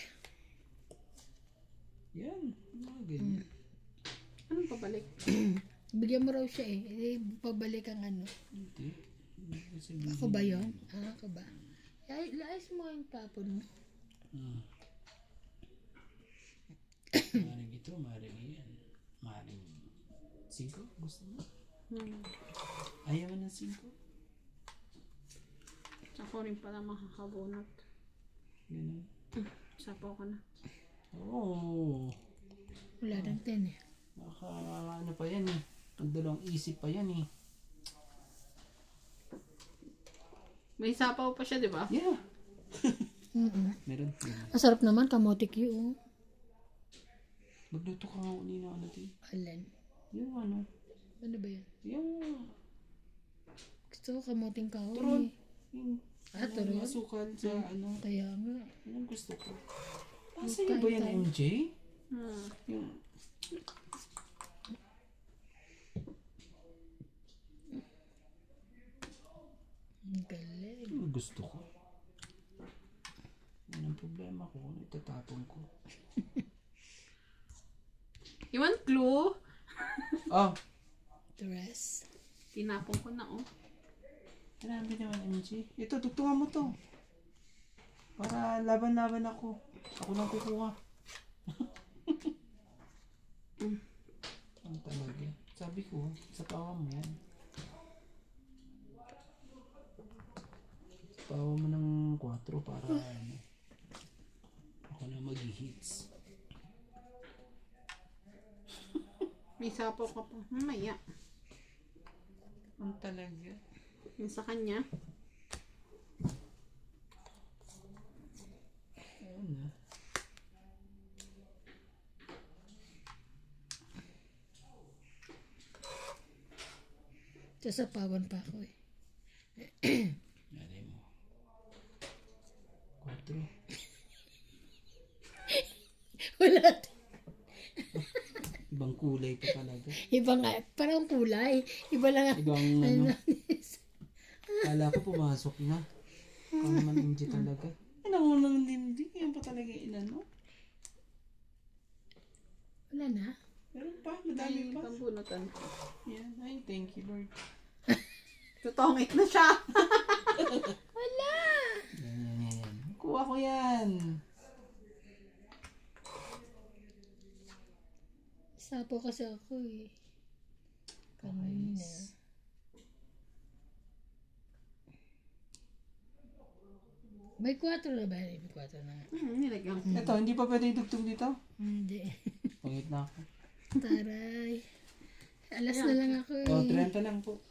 [SPEAKER 2] Yan. Mga ganyan.
[SPEAKER 3] Anong pabalik?
[SPEAKER 1] Bigyan mo raw siya eh. Pabalik ang ano.
[SPEAKER 2] Hindi.
[SPEAKER 1] Ako ba yun? Ako ba? Laayos mo yung tapon mo.
[SPEAKER 2] Maring ito, maring yan. Maring 5. Gusto mo? Ayaw mo ng 5?
[SPEAKER 3] Ako rin pala makakabunot.
[SPEAKER 2] Ganun.
[SPEAKER 3] Sapo ko na.
[SPEAKER 2] Oo.
[SPEAKER 1] Wala nang 10 eh.
[SPEAKER 2] Ano pa yan eh. Nagdalawang isip pa yan eh.
[SPEAKER 3] May sapaw pa siya, di ba?
[SPEAKER 2] Yeah.
[SPEAKER 1] Meron.
[SPEAKER 2] Meron.
[SPEAKER 1] Masarap naman, kamote Q. Oh.
[SPEAKER 2] Magluto ka nga uli na ano din.
[SPEAKER 1] Alin?
[SPEAKER 2] Yung ano.
[SPEAKER 1] Ano ba yan?
[SPEAKER 2] Yung
[SPEAKER 1] Gusto ko kamoting kahoy.
[SPEAKER 2] turon. Yung
[SPEAKER 1] Turon?
[SPEAKER 2] masukal sa ano.
[SPEAKER 1] Kaya nga.
[SPEAKER 2] Yan ang gusto ko. Nasa iyo ba yan, MJ? Yung
[SPEAKER 1] Ang galing.
[SPEAKER 2] yung gusto ko. Yan ang problema ko. Itatapon ko.
[SPEAKER 3] You want clue?
[SPEAKER 2] Oh,
[SPEAKER 1] Dress.
[SPEAKER 3] Tinapon ko na, oh.
[SPEAKER 2] grabe naman, MG. Ito, tugtungan mo to. Para laban-laban ako. Ako lang kukuha. Ang talaga. Sabi ko, sa pawa mo yan. Sa pawa mo ng 4 para ano. Ako na mag-hits.
[SPEAKER 3] May sapo ka pa. Mamaya.
[SPEAKER 2] Ang talaga.
[SPEAKER 3] Yung sa kanya.
[SPEAKER 2] Oo na.
[SPEAKER 1] Sasapawan pa ako eh.
[SPEAKER 2] Nanay mo. 4.
[SPEAKER 1] Wala.
[SPEAKER 2] Ibang kulay pa talaga.
[SPEAKER 1] Iba nga, parang kulay. Iba lang.
[SPEAKER 2] Ibang ano. Kala ko pumasok na. Kung naman MG talaga. Ano mo naman hindi. Yan pa talaga inano.
[SPEAKER 1] Wala na.
[SPEAKER 2] Meron pa. Madami
[SPEAKER 3] Ay,
[SPEAKER 2] pa.
[SPEAKER 3] pambunutan.
[SPEAKER 2] Yan. Ay, thank you Lord.
[SPEAKER 3] Tutongit na siya.
[SPEAKER 1] Wala.
[SPEAKER 2] Yan. Kuha ko yan.
[SPEAKER 1] Sapo kasi ako eh. Kanina. May 4 na ba? May 4 na nga.
[SPEAKER 3] Nilagyan ko.
[SPEAKER 2] Ito, hindi pa pwede itugtog dito.
[SPEAKER 1] Hindi.
[SPEAKER 2] Pangit na ako.
[SPEAKER 1] Taray. Alas na lang ako eh.
[SPEAKER 2] O, 30 lang po.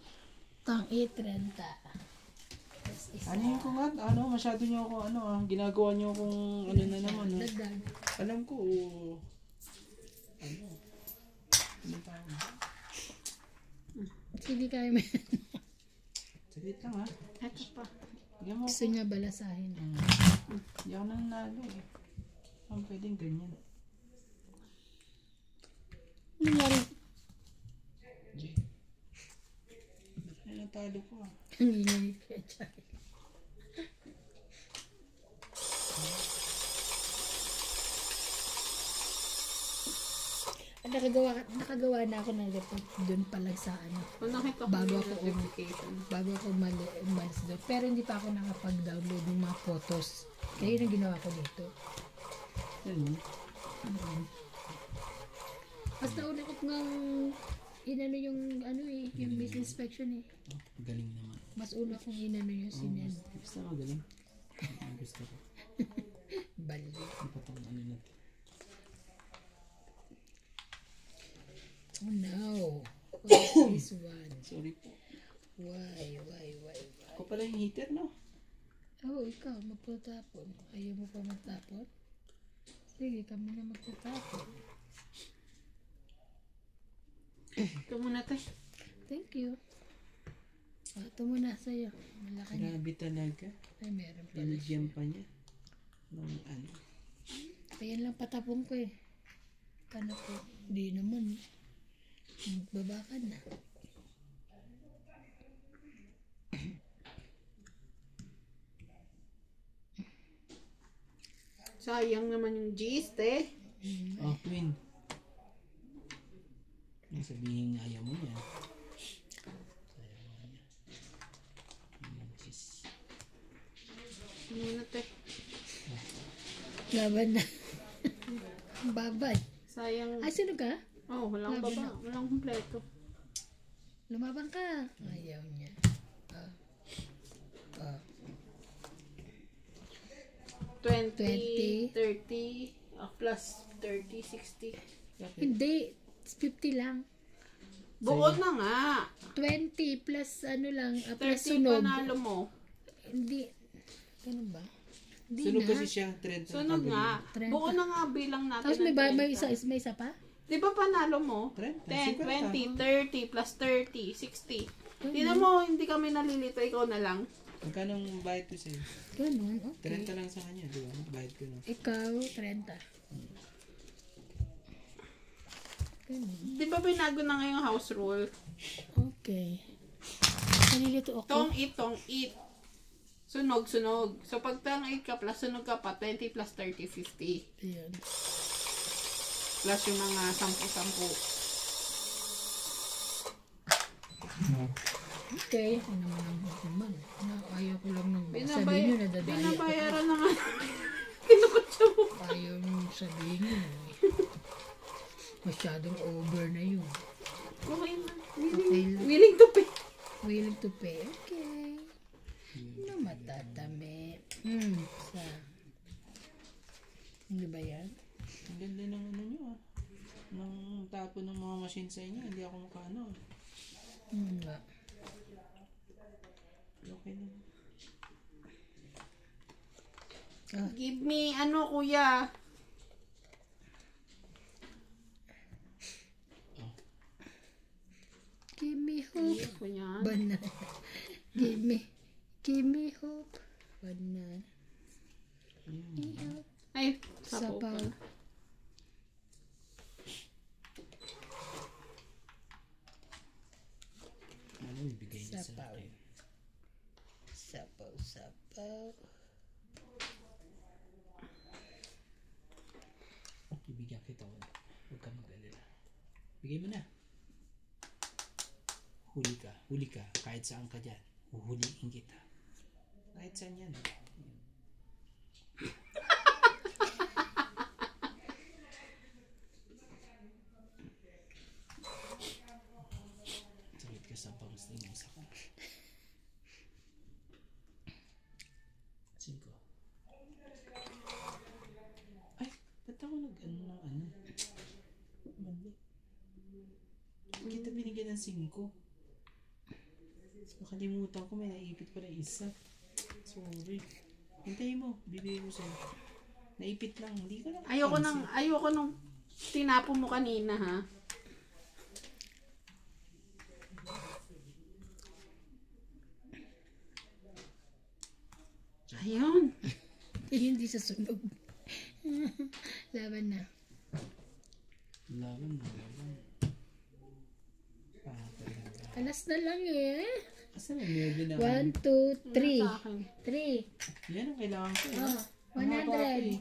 [SPEAKER 1] Tang 8.30. Tapos isa.
[SPEAKER 2] Ano yung kung ano, masyado nyo ako, ginagawa nyo kung ano na naman. No?
[SPEAKER 1] Dagdag.
[SPEAKER 2] Alam ko, ano tawag?
[SPEAKER 1] Sige kayo may
[SPEAKER 2] Saglit lang ha.
[SPEAKER 3] Ito pa.
[SPEAKER 2] Bigyan mo
[SPEAKER 1] gusto niya balasahin.
[SPEAKER 2] Hindi ako nanalo eh. Ang pwedeng ganyan.
[SPEAKER 1] Nangyari.
[SPEAKER 2] Jay. Ay, natalo ko ah.
[SPEAKER 1] Hindi niya i-check. Nakagawa na ako ng report doon pa lang sa ano.
[SPEAKER 3] Kung nakita ko
[SPEAKER 1] Bago
[SPEAKER 3] yung
[SPEAKER 1] ako
[SPEAKER 3] notification.
[SPEAKER 1] bago ako umalis doon. Pero hindi pa ako nakapag-download ng mga photos. Kaya yun ang ginawa ko dito.
[SPEAKER 2] Yan yun.
[SPEAKER 1] Mas nauna ko nga inano yung ano eh, yung business inspection eh.
[SPEAKER 2] Oh, galing naman.
[SPEAKER 1] Mas una kong inano yung sinend.
[SPEAKER 2] Basta magaling. Ang gusto ko.
[SPEAKER 1] Balde.
[SPEAKER 2] Ang patang ano natin.
[SPEAKER 1] Oh no. What is this one?
[SPEAKER 2] Sorry po.
[SPEAKER 1] Why?
[SPEAKER 2] Ako pala yung heater, no?
[SPEAKER 1] Oh, ikaw, magtatapon. Ayaw mo pa magtapon? Sige, kami na magtatapon.
[SPEAKER 3] Ito muna tayo.
[SPEAKER 1] Thank you. Ito muna sa'yo. Malaki niya.
[SPEAKER 2] Grabe talaga.
[SPEAKER 1] Ay, meron pala.
[SPEAKER 2] Binigyan pa niya. Ng ano.
[SPEAKER 1] Ayan lang patapon ko eh. Ano ko? Hindi naman. Magbaba ka na.
[SPEAKER 3] Sayang naman yung gist eh.
[SPEAKER 2] Oh, Queen. Yung sabihin nga ayaw mo niya. Ayaw mo niya. Jeez.
[SPEAKER 3] Ito muna tayo.
[SPEAKER 1] Laban na. Babad.
[SPEAKER 3] Sayang.
[SPEAKER 1] Ay, sino ka?
[SPEAKER 3] Oh, walang
[SPEAKER 1] Laban
[SPEAKER 3] baba. Walang kumpleto.
[SPEAKER 1] Lumabang ka. Ayaw niya.
[SPEAKER 3] 20, 30, plus 30, 60.
[SPEAKER 1] Hindi. 50 lang.
[SPEAKER 3] Buo na nga.
[SPEAKER 1] 20 plus ano lang. Plus
[SPEAKER 3] 30
[SPEAKER 1] sunog.
[SPEAKER 3] panalo mo.
[SPEAKER 1] Hindi. Ganun ba? Hindi
[SPEAKER 2] Sunog
[SPEAKER 1] na.
[SPEAKER 2] kasi siya. 30.
[SPEAKER 3] Sunog nga.
[SPEAKER 1] 30.
[SPEAKER 3] Buo na nga bilang natin.
[SPEAKER 1] Tapos
[SPEAKER 3] ng
[SPEAKER 1] may
[SPEAKER 3] 30.
[SPEAKER 1] isa pa?
[SPEAKER 3] Di ba panalo mo?
[SPEAKER 2] 30,
[SPEAKER 3] 10, 20, 30, plus 30, 60. Tignan mo, hindi kami nalilito. Ikaw na lang.
[SPEAKER 2] Magkano ang bayad ko sa'yo?
[SPEAKER 1] Ganun, okay.
[SPEAKER 2] 30 lang sa kanya, di ba? Bayad ko na.
[SPEAKER 1] Ikaw, 30. Ganun.
[SPEAKER 3] Di ba binago na ngayong house rule?
[SPEAKER 1] Okay. Nalilito ako.
[SPEAKER 3] Tong eat. Sunog. So pag tang 8 ka plus sunog ka pa, 20 plus 30, 50.
[SPEAKER 1] Ayan.
[SPEAKER 3] Plus yung mga 10-10.
[SPEAKER 1] Okay, ako naman ang naman. Ayaw ko lang ng sabihin
[SPEAKER 3] Binabay
[SPEAKER 1] nyo, nadadaya ko.
[SPEAKER 3] binabayaran na nga. Kinukutsa mo.
[SPEAKER 1] Ayaw nyo sabihin nyo. Masyadong over na yun.
[SPEAKER 3] Okay na.
[SPEAKER 1] Okay lang.
[SPEAKER 3] Willing to pay.
[SPEAKER 1] Willing to pay. Okay. Na matatami. Sa... Hindi ba yan?
[SPEAKER 2] Ang ganda ng ano nyo ah. Ng tapo ng mga machine sa inyo. Hindi ako makaano.
[SPEAKER 1] Nga.
[SPEAKER 2] Okay na.
[SPEAKER 3] Give me, ano kuya?
[SPEAKER 1] Give me hope.
[SPEAKER 3] Kuya.
[SPEAKER 1] Banana. Give me hope. Banana.
[SPEAKER 3] Ay, sapo
[SPEAKER 1] Sapaw.
[SPEAKER 3] pala.
[SPEAKER 2] Ano ibigay niya sa
[SPEAKER 1] Sapaw.
[SPEAKER 2] akin?
[SPEAKER 1] Sapaw.
[SPEAKER 2] Ibigyan kita. Huwag ka mag-alala. Bigay mo na. Huli ka. Kahit saan ka dyan. Huhuliin kita. Kahit saan yan. Sakit ka sa bangs din yung saka. 5. Ay, ba't ako nag-ano ng ano? Mali. Kita binigyan ng 5. Nakalimutan ko, may naipit pa na isa. Sorry. Hintayin mo, bibigay ko sa'yo. Naipit lang, hindi ka lang.
[SPEAKER 3] Ayoko nung tinapo mo kanina, ha? Ayun.
[SPEAKER 1] Hindi sa sunog. Laban na.
[SPEAKER 2] Laban.
[SPEAKER 1] Alas na lang eh.
[SPEAKER 2] Asan ang 9 na?
[SPEAKER 1] 1, 2, 3.
[SPEAKER 3] Sa akin.
[SPEAKER 1] 3.
[SPEAKER 2] Yan ang kailangan ko.
[SPEAKER 1] Oh,
[SPEAKER 2] Mahaba ako
[SPEAKER 1] 100.
[SPEAKER 2] eh.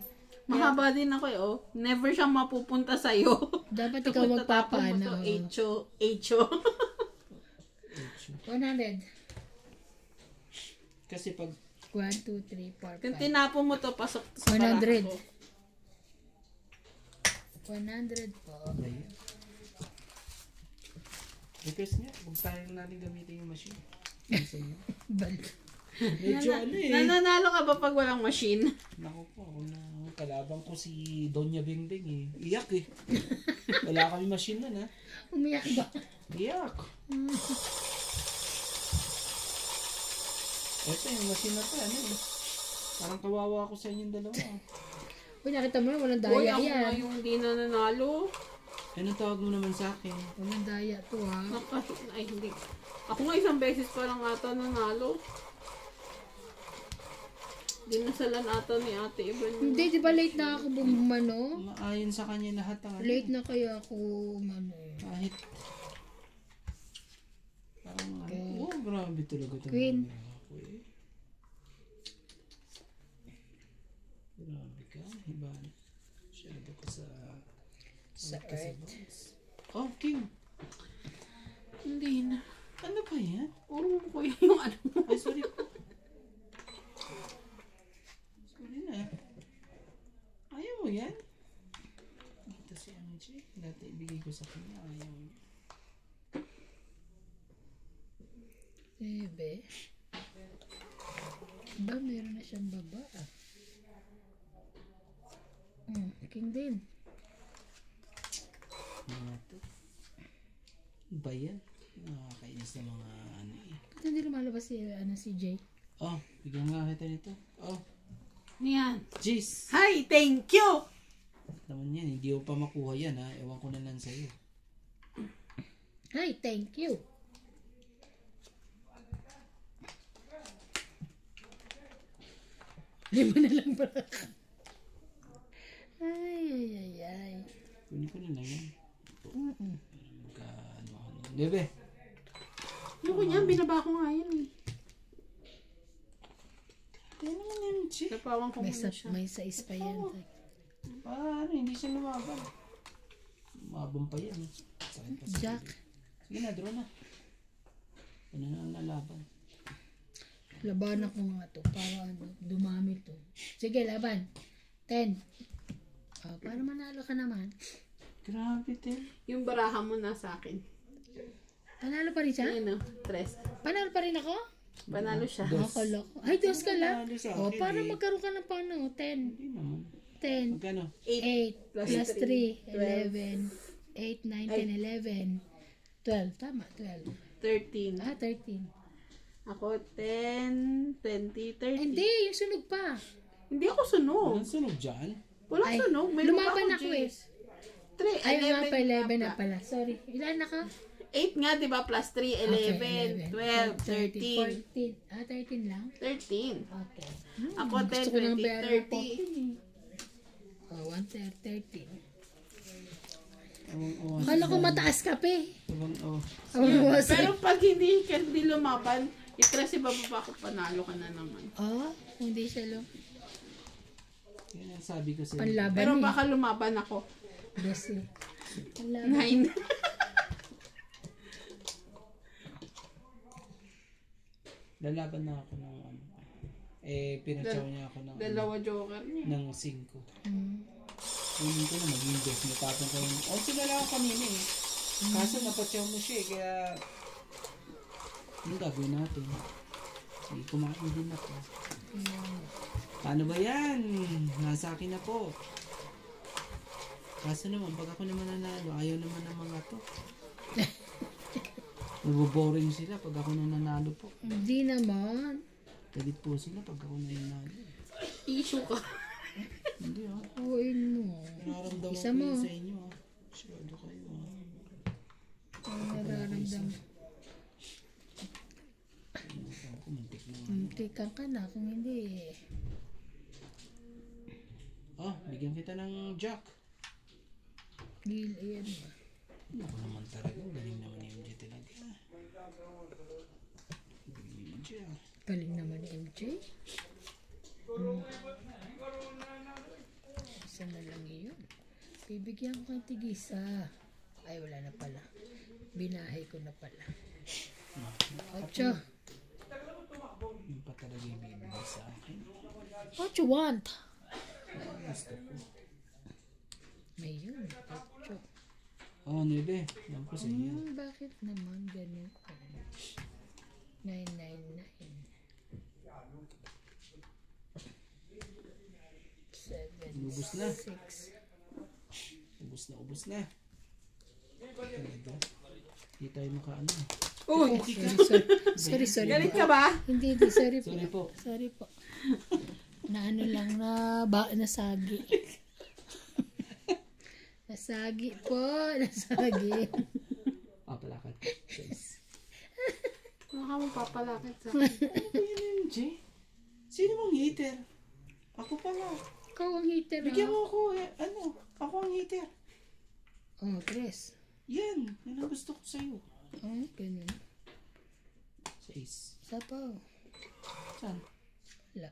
[SPEAKER 3] Mahaba din ako eh, oh. Never siyang mapupunta sa'yo.
[SPEAKER 1] Dapat ikaw magpapaano.
[SPEAKER 3] Echo.
[SPEAKER 1] 100.
[SPEAKER 2] Kasi pag
[SPEAKER 1] 1, 2, 3, 4,
[SPEAKER 3] Kung
[SPEAKER 1] 5.
[SPEAKER 3] tinapo mo to, pasok to sa
[SPEAKER 1] 100.
[SPEAKER 3] baraha ko.
[SPEAKER 1] 100 po.
[SPEAKER 2] request niya, huwag tayong natin gamitin yung machine.
[SPEAKER 1] Balik.
[SPEAKER 2] Medyo ano eh.
[SPEAKER 3] Nananalo ka ba pag walang machine?
[SPEAKER 2] Naku po, ako na kalaban ko si Donya Bingbing eh. Iyak eh. Wala kami machine nun ha.
[SPEAKER 1] Umiyak ba?
[SPEAKER 2] Iyak. Ito yung machine na to, ano eh. Parang kawawa ako sa inyong dalawa.
[SPEAKER 1] Uy, nakita mo na, walang
[SPEAKER 3] Uy,
[SPEAKER 1] daya
[SPEAKER 3] ako
[SPEAKER 1] yan.
[SPEAKER 3] nga yung hindi nananalo.
[SPEAKER 2] Anong tawag mo naman sa akin?
[SPEAKER 1] Walang daya to ha.
[SPEAKER 3] Ay, hindi. Ako nga isang beses pa lang ata nanalo. Dinasalan ata ni Ate Ivan.
[SPEAKER 1] Hindi, di ba late na ako bumano?
[SPEAKER 2] Maayon sa kanya lahat ang ano.
[SPEAKER 1] Late na kaya ako umano.
[SPEAKER 2] Kahit parang ano. Oh, grabe talaga ito.
[SPEAKER 1] Queen.
[SPEAKER 2] Ako eh. Grabe ka. Iba. Masyado ko sa
[SPEAKER 1] Earth.
[SPEAKER 2] Oh, King.
[SPEAKER 3] Hindi na.
[SPEAKER 2] Ano ba yan?
[SPEAKER 3] Urong ko yung ano mo.
[SPEAKER 2] Ay, sorry po. Sorry na. Ayaw mo yan? Ito si MJ. Dati ibigay ko sa kanya. Ayaw mo.
[SPEAKER 1] Ebe. Ba, meron na siyang baba. King din.
[SPEAKER 2] Mga to. Ba yan? Nakakainis na mga ano eh.
[SPEAKER 1] Ba't hindi lumalabas si Jay?
[SPEAKER 2] Oh, bigyan nga kita nito. Oh,
[SPEAKER 3] Yan.
[SPEAKER 2] jeez.
[SPEAKER 3] Hi, thank you!
[SPEAKER 2] Naman yan, hindi ko pa makuha yan ha. Ewan ko na lang sa'yo.
[SPEAKER 1] Hi, thank you. Lima na lang pala. Ay.
[SPEAKER 2] Kunin ko na lang yan. Bebe.
[SPEAKER 3] Yung kunya, binaba ko nga yan eh.
[SPEAKER 2] Kaya naman yan, chick.
[SPEAKER 3] Napawang ko
[SPEAKER 1] May,
[SPEAKER 3] muna siya.
[SPEAKER 1] may sais pa yan.
[SPEAKER 2] Paano, hindi siya lumaban. Habang pa yan. Sakit pa sa
[SPEAKER 1] Jack.
[SPEAKER 2] bibig. Sige na, draw na. Ano na ang lalaban?
[SPEAKER 1] Laban ako nga to. Para dumami to. Sige, laban. 10. Para manalo ka naman.
[SPEAKER 2] Grabe, Ten.
[SPEAKER 3] Yung baraha mo na sa akin.
[SPEAKER 1] Panalo pa rin siya?
[SPEAKER 3] Ayun o, 3.
[SPEAKER 1] Panalo pa rin ako?
[SPEAKER 3] Panalo siya.
[SPEAKER 1] Akala ko. Ay, dos ka lang.
[SPEAKER 2] Panalo sa
[SPEAKER 1] O,
[SPEAKER 2] akin,
[SPEAKER 1] para
[SPEAKER 2] eh.
[SPEAKER 1] magkaroon ka ng pano. 10.
[SPEAKER 2] Hindi naman.
[SPEAKER 1] 10.
[SPEAKER 2] Magkano?
[SPEAKER 1] 8
[SPEAKER 3] Plus
[SPEAKER 1] plus 3,
[SPEAKER 3] 3,
[SPEAKER 1] 11, 8, 9, 10, 11, 12. Tama, 12.
[SPEAKER 3] 13.
[SPEAKER 1] 13.
[SPEAKER 3] Ako 10, 20, 30.
[SPEAKER 1] Hindi, yung sunog pa.
[SPEAKER 3] Hindi ako sunog.
[SPEAKER 2] Walang sunog dyan?
[SPEAKER 3] Walang
[SPEAKER 1] Ay,
[SPEAKER 3] sunog. May
[SPEAKER 1] lumaban
[SPEAKER 3] baba
[SPEAKER 1] ako eh.
[SPEAKER 3] 3,
[SPEAKER 1] Ay, nga pa, 11 na pala. Sorry. Ilan na ka?
[SPEAKER 3] 8 nga, di ba? Plus 3, 11, 12, 13.
[SPEAKER 1] 14. 13 lang?
[SPEAKER 3] 13.
[SPEAKER 1] Okay.
[SPEAKER 3] Ako 10,
[SPEAKER 1] Gusto ko ng
[SPEAKER 3] 20,
[SPEAKER 1] pera
[SPEAKER 3] 30.
[SPEAKER 1] Oh, 1, 13.
[SPEAKER 2] Oo.
[SPEAKER 1] Akala ko mataas ka pa eh.
[SPEAKER 2] Oo.
[SPEAKER 3] Pero pag hindi ka hindi lumaban, i-press si bababa ko, panalo ka na naman.
[SPEAKER 1] Oh, hindi siya lang.
[SPEAKER 2] Yan ang sabi ko sa'yo.
[SPEAKER 1] Panlaban
[SPEAKER 3] Pero
[SPEAKER 1] eh.
[SPEAKER 3] baka lumaban ako.
[SPEAKER 1] Yes eh. Panlaban.
[SPEAKER 3] 9.
[SPEAKER 2] Lalaban na ako ng ano. Pinatsaw niya ako ng
[SPEAKER 3] Dalawa joker niya.
[SPEAKER 2] ng 5.
[SPEAKER 1] Mm.
[SPEAKER 2] Hindi ko na mag-invest. Natapon ko yung... Oh, sila lang ako kanina eh. Kaso napatsaw mo siya eh. Kaya... Yung gagawin natin. Sige, kumain din ako. Paano ba yan? Nasa akin na po. Kaso naman, pag ako naman nanalo, ayaw naman ng mga to. Naboboring sila pag ako nanalo po.
[SPEAKER 1] Hindi naman.
[SPEAKER 2] Galit po sila pag ako nanalo.
[SPEAKER 3] Issue ka.
[SPEAKER 2] Hindi ah.
[SPEAKER 1] Huwin mo.
[SPEAKER 2] Nararamdaman
[SPEAKER 1] Isa
[SPEAKER 2] ko
[SPEAKER 1] mo.
[SPEAKER 2] yun sa inyo ah. Masyado kayo ah.
[SPEAKER 1] Ang nararamdam.
[SPEAKER 2] Ako, muntik na.
[SPEAKER 1] Muntikan ka na kung hindi.
[SPEAKER 2] Oh, bigyan kita ng jack.
[SPEAKER 1] Gil, ayan ba.
[SPEAKER 2] Ako naman talaga. Galing naman yung MJ talaga. MJ ah.
[SPEAKER 1] Galing naman ni MJ. Isa na lang yun. Bibigyan ko kang tigisa. Ay, wala na pala. Binahay ko na pala. 8.
[SPEAKER 2] Yung pa talaga yung bibigay sa akin.
[SPEAKER 1] What you want?
[SPEAKER 2] Gusto ko.
[SPEAKER 1] Mayroon. 8.
[SPEAKER 2] Oh, Nebe. Yan po sa iyo.
[SPEAKER 1] Bakit naman ganito? 999. 7,
[SPEAKER 2] Ubus na.
[SPEAKER 1] 6.
[SPEAKER 2] Ubus na. Talaga. Hindi tayo makaano.
[SPEAKER 3] Uy!
[SPEAKER 1] Sorry.
[SPEAKER 3] Galit ka ba?
[SPEAKER 1] Hindi, sorry po.
[SPEAKER 2] Sorry po.
[SPEAKER 1] Sorry po. Na ano lang nasagi. Nasagi po. Nasagi.
[SPEAKER 2] Palakad. Guys.
[SPEAKER 3] Ano ka mo papalakit sa akin?
[SPEAKER 2] Ano yun, MJ? Sino mong hater? Ako pala.
[SPEAKER 1] Ikaw ang hater.
[SPEAKER 2] Bigyan mo ako eh. Ano? Ako ang hater.
[SPEAKER 1] Oh, Chris.
[SPEAKER 2] Yan. Yan ang gusto ko sa'yo.
[SPEAKER 1] Oh, ganun.
[SPEAKER 2] 6.
[SPEAKER 1] Sapaw.
[SPEAKER 2] Saan?
[SPEAKER 1] Wala.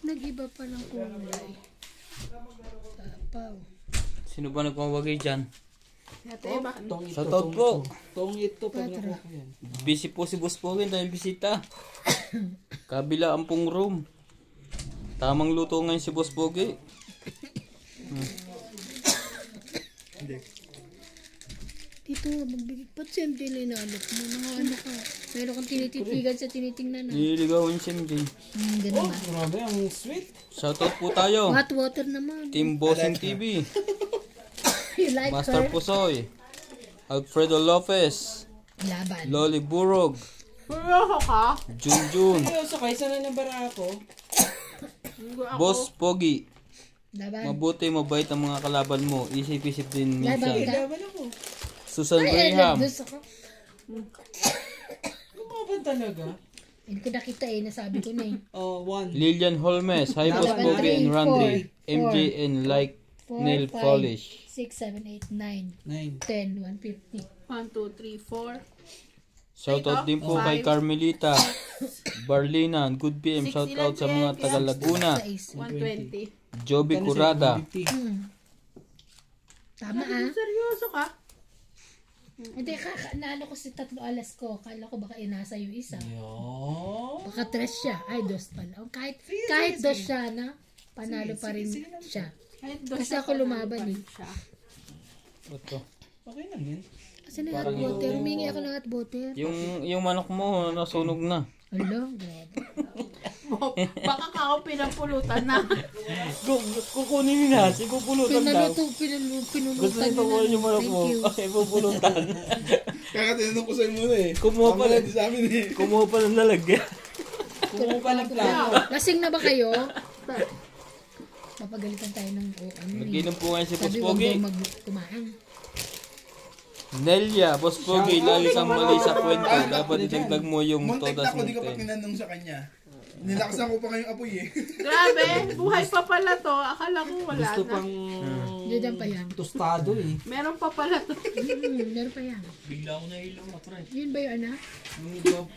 [SPEAKER 1] Nag-iba pa ng kulay. Sapaw.
[SPEAKER 4] Sino ba nagmawagay dyan?
[SPEAKER 3] Ate, ba?
[SPEAKER 2] Tong ito.
[SPEAKER 4] Shoutout po.
[SPEAKER 2] Tong ito. Pag nakuha ko yan.
[SPEAKER 4] Busy po si Boss Pogi dahil bisita. Kabila ang pong room. Tamang luto ngayon si Boss Pogi.
[SPEAKER 1] Dito, magbigay pa siya ang tilinalok mo. Mga ano ka. Meron kang tinititigan sa tinitingnan na.
[SPEAKER 4] Nililigawan si MJ.
[SPEAKER 1] Ganun ba?
[SPEAKER 2] Grabe, ang sweet.
[SPEAKER 4] Shoutout po tayo.
[SPEAKER 1] Hot water naman.
[SPEAKER 4] Team Bossing TV.
[SPEAKER 1] You like
[SPEAKER 4] Master
[SPEAKER 1] her?
[SPEAKER 4] Pusoy. Alfredo Lopez.
[SPEAKER 1] Laban.
[SPEAKER 4] Loli Burog.
[SPEAKER 3] Puro ka?
[SPEAKER 4] Junjun.
[SPEAKER 2] Ayaw, sakay. Sana ng bara ako.
[SPEAKER 4] Boss Pogi.
[SPEAKER 1] Laban.
[SPEAKER 4] Mabuti, mabait ang mga kalaban mo. Isip-isip din
[SPEAKER 1] Laban
[SPEAKER 4] minsan.
[SPEAKER 1] ka.
[SPEAKER 2] Laban ako.
[SPEAKER 4] Susan
[SPEAKER 1] Ay,
[SPEAKER 4] Graham.
[SPEAKER 1] nagdus ako.
[SPEAKER 2] Lumaban talaga.
[SPEAKER 1] Hindi ko nakita eh. Nasabi ko na eh.
[SPEAKER 2] Oh, 1.
[SPEAKER 4] Lilian Holmes. Hi, Boss
[SPEAKER 1] Laban,
[SPEAKER 4] Pogi and
[SPEAKER 1] 3,
[SPEAKER 4] Randy.
[SPEAKER 1] 4,
[SPEAKER 4] MJ and like
[SPEAKER 1] 4,
[SPEAKER 4] nail
[SPEAKER 1] 5,
[SPEAKER 4] polish.
[SPEAKER 1] 6, 7, 8, 9,
[SPEAKER 2] 9.
[SPEAKER 1] 10, 150.
[SPEAKER 3] 1, 2, 3, 4.
[SPEAKER 4] Shoutout din po kay
[SPEAKER 3] 5,
[SPEAKER 4] Carmelita Barlinan. Good PM.
[SPEAKER 3] 60
[SPEAKER 4] Shoutout sa
[SPEAKER 3] lang,
[SPEAKER 4] mga
[SPEAKER 3] Jen.
[SPEAKER 4] taga Laguna.
[SPEAKER 3] 120.
[SPEAKER 4] Joby Curada.
[SPEAKER 2] 50.
[SPEAKER 1] Tama
[SPEAKER 3] Seryoso ka?
[SPEAKER 1] Hindi, naano ko si 3 alas ko. Kala ko baka inasa yung isa.
[SPEAKER 2] Yo.
[SPEAKER 1] Baka 3 siya. Ay, 2 pala. O, kahit 2 siya na, panalo pa rin siya. Kasi ako lumaban eh.
[SPEAKER 4] Ito.
[SPEAKER 2] Okay lang yan.
[SPEAKER 1] Kasi na hot water. Humingi ako ng hot water.
[SPEAKER 4] Yung manok mo, nasunog na.
[SPEAKER 1] Hello, grabe.
[SPEAKER 3] Baka ka ako pinapulutan na.
[SPEAKER 4] Kukunin ni Nasi, pupulutan daw.
[SPEAKER 1] Pinulutan
[SPEAKER 4] Gusto nito ko yung manok mo.
[SPEAKER 1] Thank you.
[SPEAKER 4] Okay, pupulutan.
[SPEAKER 5] Kakatinanong ko sa'yo muna eh.
[SPEAKER 4] Kumuha pa
[SPEAKER 5] Mamaya di sa amin eh.
[SPEAKER 4] Kumuha pa ng lalagyan.
[SPEAKER 2] Kumuha pa ng plano.
[SPEAKER 1] Lasing na ba kayo? Mapagalitan tayo ng ano eh.
[SPEAKER 4] Nag-inom po ngayon si Boss
[SPEAKER 1] Sabi, huwag
[SPEAKER 4] Pogi.
[SPEAKER 1] daw kumain.
[SPEAKER 4] Nelia, Boss Pogi, lagi kang mali sa kwento. Dapat idagdag mo yung
[SPEAKER 5] Muntik
[SPEAKER 4] todas
[SPEAKER 5] na ako,
[SPEAKER 4] ng
[SPEAKER 5] di ko pa
[SPEAKER 4] 10.
[SPEAKER 5] tinanong sa kanya. Nilakasan ko pa ngayong apoy eh.
[SPEAKER 3] Grabe, buhay pa pala to. Akala ko wala
[SPEAKER 2] Gusto
[SPEAKER 3] na.
[SPEAKER 2] pang
[SPEAKER 1] Diyan pa yan.
[SPEAKER 2] tostado eh.
[SPEAKER 3] Meron pa pala to.
[SPEAKER 1] Meron pa yan.
[SPEAKER 4] Bigla ko nahilo na, pre.
[SPEAKER 1] Yun ba yung anak?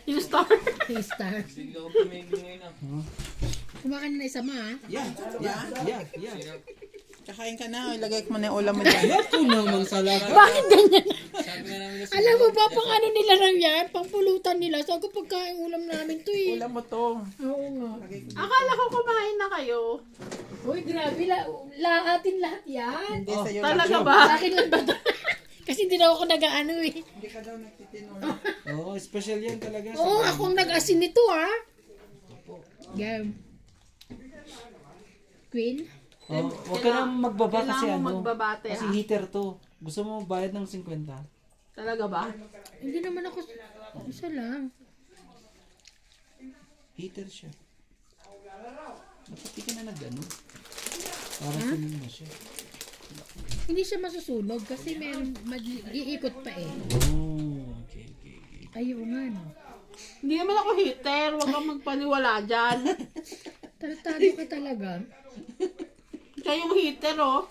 [SPEAKER 3] Yung star.
[SPEAKER 1] Hey, star.
[SPEAKER 4] Bigla ko tumigil ngayon na.
[SPEAKER 1] Kumakain na isa ma ha?
[SPEAKER 2] Yeah.
[SPEAKER 3] Kakain ka na. Ilagay ko mo na yung ulam mo dyan.
[SPEAKER 2] Ito naman sa lahat.
[SPEAKER 1] Bakit ganyan? Alam mo ba, pang ano nila lang yan? Pang pulutan nila. So, ako pagkain ulam namin to eh.
[SPEAKER 3] Ulam mo to.
[SPEAKER 1] Oo nga.
[SPEAKER 3] Akala ko kumain na kayo.
[SPEAKER 1] Uy, grabe. Atin lahat yan.
[SPEAKER 3] Hindi sa'yo talaga ba?
[SPEAKER 1] Sa akin lang ba to? Kasi hindi na ako nag-ano eh.
[SPEAKER 3] Hindi ka daw nagtitinong.
[SPEAKER 2] Oh, special yan talaga.
[SPEAKER 1] Oo, akong nag-asin nito ah. Game. Queen?
[SPEAKER 2] Oh, wag ka nang magbaba kasi
[SPEAKER 3] Kailangan mo
[SPEAKER 2] ano.
[SPEAKER 3] magbabate
[SPEAKER 2] Kasi
[SPEAKER 3] ha.
[SPEAKER 2] heater to. Gusto mo bayad ng 50?
[SPEAKER 3] Talaga ba?
[SPEAKER 1] Hindi naman ako, isa lang.
[SPEAKER 2] Heater siya. Dapat di ka na nag-ano. Para sunog na siya.
[SPEAKER 1] Hindi siya masusunog kasi may iikot pa eh.
[SPEAKER 2] Oh, okay.
[SPEAKER 1] Ayaw nga no.
[SPEAKER 3] Hindi naman ako heater. Huwag kang magpaniwala dyan.
[SPEAKER 1] Tartado ka talaga.
[SPEAKER 3] Siya yung heater oh.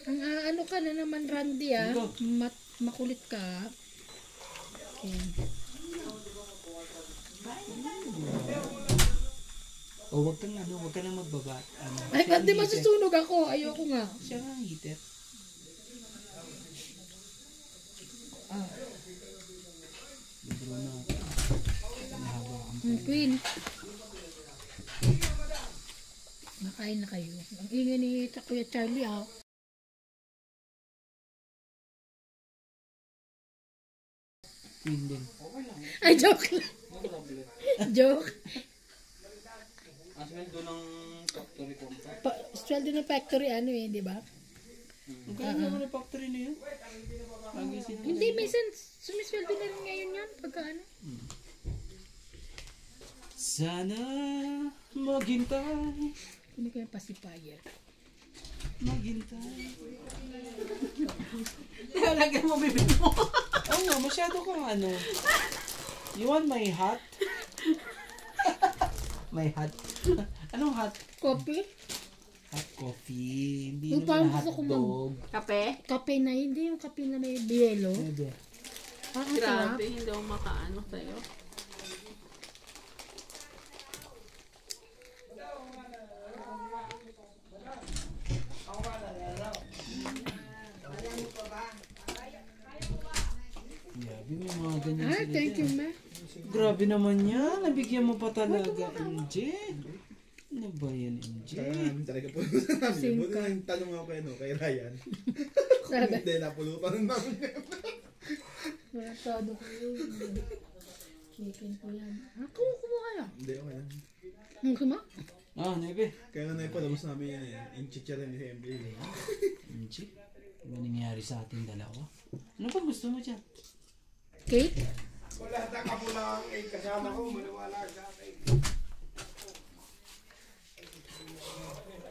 [SPEAKER 1] Ang ano ka na naman Randy ah. Makulit ka. Okay.
[SPEAKER 2] Oh, wag ka nang magbaba. Ano,
[SPEAKER 1] Ay,
[SPEAKER 2] siya ang
[SPEAKER 1] hindi
[SPEAKER 2] heater.
[SPEAKER 1] masusunog ako. Ayoko nga.
[SPEAKER 2] Siya nga ang heater. Libro na. Mahaba ang
[SPEAKER 1] Queen. Nakain na kayo. Ang ingay ni Kuya Charlie ah.
[SPEAKER 2] queen din.
[SPEAKER 1] Ay, joke lang. Joke.
[SPEAKER 4] Asweldo ng factory ko.
[SPEAKER 1] Sweldo ng factory ano eh, di ba?
[SPEAKER 2] Ang kaya naman ang factory na yun. Lagi sila.
[SPEAKER 1] Hindi, minsan sumisweldo na rin ngayon yan pagka ano.
[SPEAKER 2] Sana maghintay.
[SPEAKER 1] Hindi ko yung pacifier.
[SPEAKER 2] Maghintay.
[SPEAKER 3] Lagyan mo bibig mo.
[SPEAKER 2] Oo nga, masyado kang ano. You want my hat? My hat? Anong hat?
[SPEAKER 1] Coffee?
[SPEAKER 2] Hot coffee. Hindi
[SPEAKER 1] Yung
[SPEAKER 2] naman
[SPEAKER 1] parang
[SPEAKER 2] hot
[SPEAKER 1] gusto ko
[SPEAKER 2] dog.
[SPEAKER 3] Kape?
[SPEAKER 1] Kape na, hindi yung kape na may bielo.
[SPEAKER 2] Pwede.
[SPEAKER 1] Ah, ang sarap.
[SPEAKER 3] Grabe, hindi ako makaano sa'yo.
[SPEAKER 2] Grabe, may mga ganyan
[SPEAKER 1] Ah,
[SPEAKER 2] sila
[SPEAKER 1] thank you,
[SPEAKER 2] dyan.
[SPEAKER 1] ma.
[SPEAKER 2] Grabe naman yan. Nabigyan mo pa talaga, MJ. Ano ba yan, MJ?
[SPEAKER 5] Kaya namin talaga pulutan namin. Buti na yung tanong ako kay Ryan.
[SPEAKER 1] Sabi,
[SPEAKER 5] Hindi, napulutan namin.
[SPEAKER 1] wala todo ko yun. Chicken ko yan. Ah, kumuha yan.
[SPEAKER 5] Hindi, okay lang.
[SPEAKER 1] Ang kuma?
[SPEAKER 2] Ah, Nebe.
[SPEAKER 5] Kaya nga naipalabas namin yan eh. Yung chicharan ni MJ.
[SPEAKER 2] MJ, ano nangyari sa ating dalawa? Ano ba gusto mo dyan?
[SPEAKER 1] Cake?
[SPEAKER 5] Wala na kapulang eh. Kasama ko, maniwala sa akin.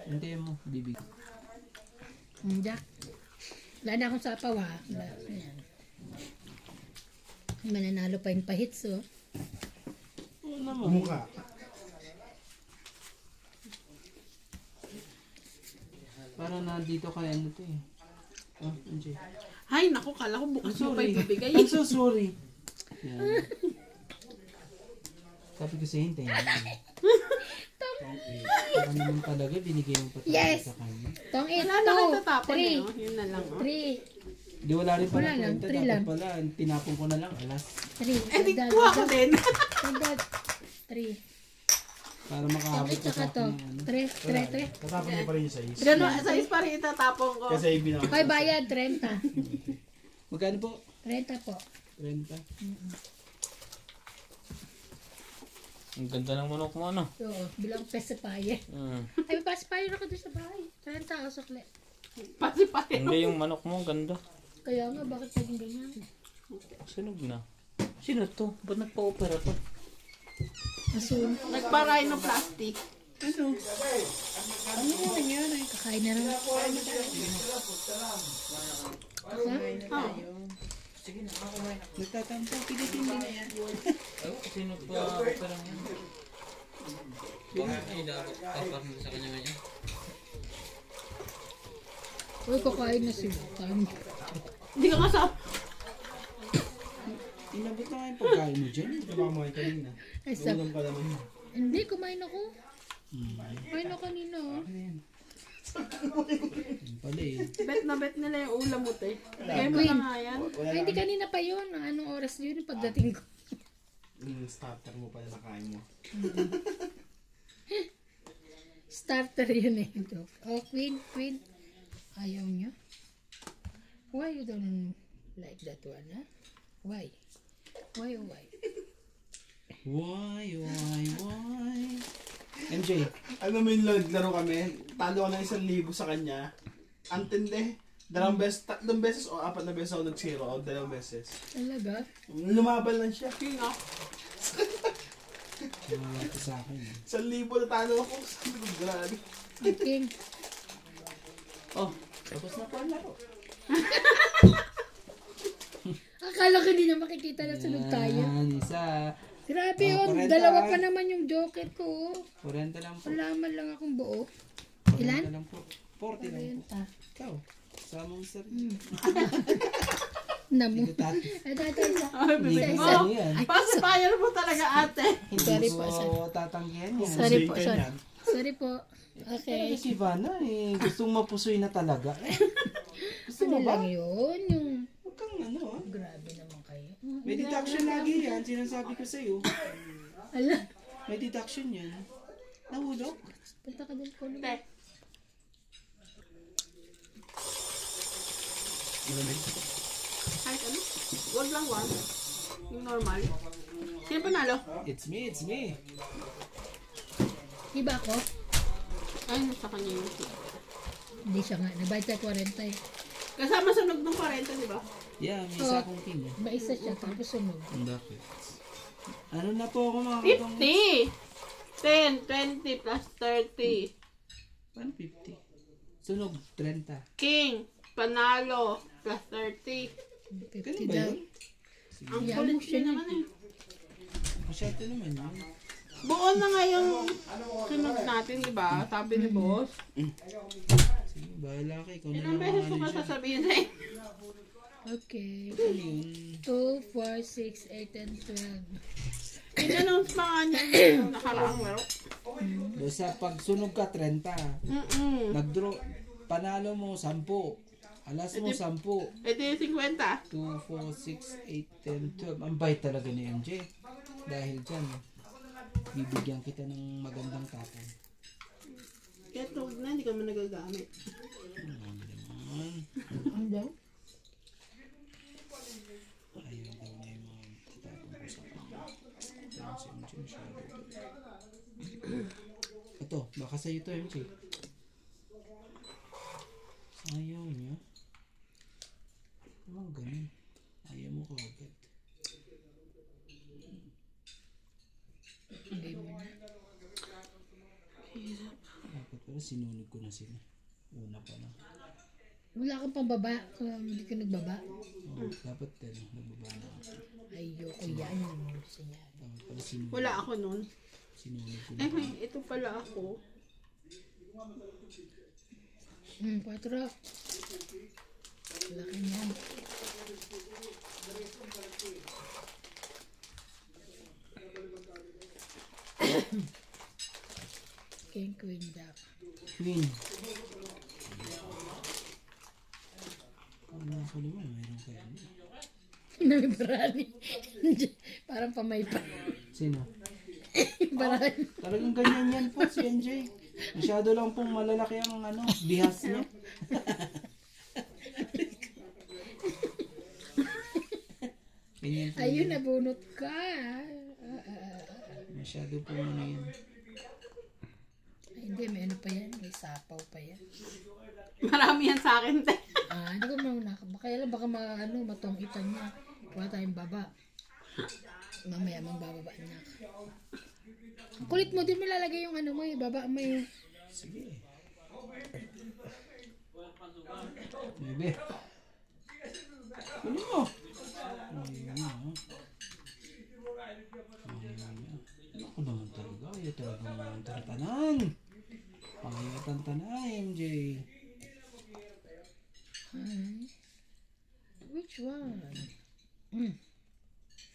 [SPEAKER 2] Hindi mo, bibig.
[SPEAKER 1] Jack. Wala na akong sapaw ha. Wala. Ayan. Mananalo pa yung pahits oh.
[SPEAKER 2] Oo naman.
[SPEAKER 5] Mukha.
[SPEAKER 2] Para nandito ka ano to eh. Oh, MJ.
[SPEAKER 3] Ay, naku, kala ko bukas mo pa ibibigay.
[SPEAKER 2] I'm so sorry. Yan. Sabi ko sa'yo, hintayin mo. Baka naman talaga, binigay mo pa talaga
[SPEAKER 1] Yes.
[SPEAKER 2] sa kanya.
[SPEAKER 1] Tong it,
[SPEAKER 3] Wala na kayo
[SPEAKER 1] 2,
[SPEAKER 3] tatapon
[SPEAKER 1] 3,
[SPEAKER 3] eh. Oh. Yun na lang. Oh.
[SPEAKER 1] 3,
[SPEAKER 2] Di wala rin pala
[SPEAKER 1] Wala lang,
[SPEAKER 2] 30.
[SPEAKER 1] three
[SPEAKER 2] Dapat
[SPEAKER 1] lang.
[SPEAKER 2] pala, tinapon ko na lang, alas.
[SPEAKER 1] 3.
[SPEAKER 3] Eh, di kuha ko din.
[SPEAKER 1] 3.
[SPEAKER 2] Para
[SPEAKER 1] Tong
[SPEAKER 2] makahabot
[SPEAKER 1] it,
[SPEAKER 2] ka sa
[SPEAKER 1] saka to.
[SPEAKER 2] akin ng ano.
[SPEAKER 1] 3.
[SPEAKER 5] Tatapon niyo pa rin yung size.
[SPEAKER 3] Ganun, size pa rin itatapon ko.
[SPEAKER 5] Kasi ibinang
[SPEAKER 1] Hoy, bayad, 30.
[SPEAKER 2] Magkano po?
[SPEAKER 1] 30 po.
[SPEAKER 2] 30.
[SPEAKER 4] Ang ganda ng manok mo, ano?
[SPEAKER 1] Oo, bilang pacifier. Ay, may pacifier ako doon sa bahay. 30 ako sukli.
[SPEAKER 3] Pati pa rin.
[SPEAKER 4] Hindi, yung manok mo, ang ganda.
[SPEAKER 1] Kaya nga, bakit naging ganyan?
[SPEAKER 4] Sunog na. Sino to? Ba't nagpa-opera to?
[SPEAKER 1] Asun.
[SPEAKER 3] Nagpa-rhinoplasty.
[SPEAKER 1] Ano nga nangyari? Kakain na naman. Ha?
[SPEAKER 2] Nagtatampo, pilitin din na yan.
[SPEAKER 4] Oh, sino pa-opera niya? Bakit ay dapat papar mo sa kanya ngayon?
[SPEAKER 1] Uy, kakain na sila. Time.
[SPEAKER 3] Hindi ka kasama.
[SPEAKER 2] Inabot na nga yung pagkain mo dyan.
[SPEAKER 5] Ito ba mo ay kanina?
[SPEAKER 1] Ay, sa...
[SPEAKER 5] Ulam ka naman yun.
[SPEAKER 1] Hindi, kumain ako. Kumain ako kanina. Oh.
[SPEAKER 2] Yan pala eh.
[SPEAKER 3] Bet na bet nila yung ulam mo, te. Kaya mo
[SPEAKER 1] Queen.
[SPEAKER 3] na nga yan.
[SPEAKER 1] Ay, hindi kanina pa yun. Anong oras yun yung pagdating ko?
[SPEAKER 5] Yung starter mo pala nakain mo.
[SPEAKER 1] Starter yun eh. Oh, Queen. Ayaw niya. Why you don't like that one, ha? Why? Why?
[SPEAKER 2] Why? MJ,
[SPEAKER 5] Ano mo yung laro kami? Talo ko ng 1,000 sa kanya. Antindi. Dalawang beses, tatlong beses o 4 na beses ako nag-zero o 2 beses.
[SPEAKER 1] Talaga?
[SPEAKER 5] Lumaban lang siya.
[SPEAKER 3] King ah.
[SPEAKER 2] wala ka sa akin.
[SPEAKER 5] 1,000 na talo ako. Sabi ko, grabe.
[SPEAKER 1] King.
[SPEAKER 2] Oh, tapos na po ang laro.
[SPEAKER 1] Akala ko hindi na makikita na sunod tayo.
[SPEAKER 2] Yan, isa.
[SPEAKER 1] Grabe
[SPEAKER 2] Oh,
[SPEAKER 1] yun.
[SPEAKER 2] 40.
[SPEAKER 1] Dalawa pa naman yung joker ko.
[SPEAKER 2] 40 lang po.
[SPEAKER 1] Wala man lang akong buo.
[SPEAKER 2] 40
[SPEAKER 1] Ilan?
[SPEAKER 2] lang po. 40 lang po.
[SPEAKER 1] 40.
[SPEAKER 2] Ikaw, sama mo sa
[SPEAKER 1] Namu.
[SPEAKER 2] Igutat.
[SPEAKER 1] Ito.
[SPEAKER 2] Ano yan?
[SPEAKER 3] Pacifier mo talaga, ate.
[SPEAKER 1] Sorry
[SPEAKER 2] Hindi
[SPEAKER 1] po,
[SPEAKER 2] ko tatanggihan yan.
[SPEAKER 1] Sorry po,
[SPEAKER 5] Same
[SPEAKER 1] sorry.
[SPEAKER 5] yan.
[SPEAKER 1] Sorry po. Okay.
[SPEAKER 2] Pero si Ivana eh, gustong mapusoy na talaga. Gusto
[SPEAKER 1] Ano
[SPEAKER 2] mo ba?
[SPEAKER 1] lang yun? Yung...
[SPEAKER 2] Huwag kang ano ah.
[SPEAKER 1] Grabe naman kayo.
[SPEAKER 2] May deduction lagi yan, sinasabi ko sa'yo.
[SPEAKER 1] Ala.
[SPEAKER 2] May deduction yan. Nahulog?
[SPEAKER 1] Punta ka doon po.
[SPEAKER 3] Te. Kahit ano? Wag lang one. Yung normal. Sino panalo?
[SPEAKER 2] It's me.
[SPEAKER 1] Iba ako?
[SPEAKER 3] Ay, nasa kanya yung
[SPEAKER 1] Hindi siya nga. Nabayad sa 40 eh.
[SPEAKER 3] kasama sunog ng 40, di ba?
[SPEAKER 2] Yeah, may isa akong king eh.
[SPEAKER 1] Iba isa siya. Tapos sunod.
[SPEAKER 2] Ang dakit. Ano na po ako mga kapang...
[SPEAKER 3] 50! 10, 20 plus 30.
[SPEAKER 2] 150. Sunog, 30.
[SPEAKER 3] King, panalo, plus 30.
[SPEAKER 1] 50
[SPEAKER 2] Ganun ba
[SPEAKER 1] daw.
[SPEAKER 2] yun?
[SPEAKER 3] Ang
[SPEAKER 1] Yan,
[SPEAKER 3] kulit
[SPEAKER 1] siya
[SPEAKER 3] din naman eh.
[SPEAKER 2] Masyado naman yun.
[SPEAKER 3] Buo na nga yung sunod natin, di ba? Sabi ni boss.
[SPEAKER 2] Sige, bahala ka. Ikaw na
[SPEAKER 3] Ilang
[SPEAKER 2] lang
[SPEAKER 3] beses ko
[SPEAKER 2] ang
[SPEAKER 3] ba
[SPEAKER 2] manager.
[SPEAKER 3] sasabihin eh?
[SPEAKER 1] Okay.
[SPEAKER 2] Ano yun?
[SPEAKER 1] 2, 4, 6, 8, and 12.
[SPEAKER 3] In-announce pa nga niya yung nakaraang laro.
[SPEAKER 2] Basta pag sunog ka, 30. Nag-draw, panalo mo, 10. Alas mo, 10.
[SPEAKER 3] Ito yung 50.
[SPEAKER 2] 2, 4, 6, 8, 10, 12. Ang bait talaga ni MJ. Dahil dyan, bibigyan kita ng magandang tapon.
[SPEAKER 3] Kaya tawag na, hindi ka man nagagamit.
[SPEAKER 1] Ang daw?
[SPEAKER 2] Ayaw daw na yung mga tapon ko sa kanya. Dahil si MJ masyado. Ito, baka sa'yo to MJ. Ayaw niya. Anong ganun? Ayaw mo ko agad.
[SPEAKER 1] Hindi mo na.
[SPEAKER 2] Dapat pala sinunog ko na sila. Una pa lang.
[SPEAKER 1] Wala kang pambaba kung hindi ka nagbaba.
[SPEAKER 2] Oh, dapat nagbaba na ako.
[SPEAKER 1] Ayoko yan. Yung gusto niya.
[SPEAKER 2] Dapat pala sinunog.
[SPEAKER 3] Wala ako nun.
[SPEAKER 2] Sinunog ko na.
[SPEAKER 3] Eh, may, ito pala ako.
[SPEAKER 1] 4. Laki niyan. King, queen, jack.
[SPEAKER 2] Queen. Ano ako naman, mayroon kayo.
[SPEAKER 1] Namibarani. Parang pamaypa.
[SPEAKER 2] Sino?
[SPEAKER 1] Barani.
[SPEAKER 2] Talagang ganyan yan po si NJ. Masyado lang pong malalaki ang bihas niya. Ganyan po.
[SPEAKER 1] Ayun, nabunot ka.
[SPEAKER 2] Masyado po yan.
[SPEAKER 1] Ay, hindi, may ano pa yan. May sapaw pa yan.
[SPEAKER 3] Marami yan sa akin, te.
[SPEAKER 1] Hindi ko muna. Kaya lang baka matong-itan niya. Wala tayong baba. Mamaya magbababa niya. Ang kulit mo din mo lalagay yung mo, yung baba mo yung...
[SPEAKER 2] Sige. Bebe. Ano mo? Ako naman talaga. Ayaw talagang tantanan. Ayaw tantanan, MJ.
[SPEAKER 1] Which one?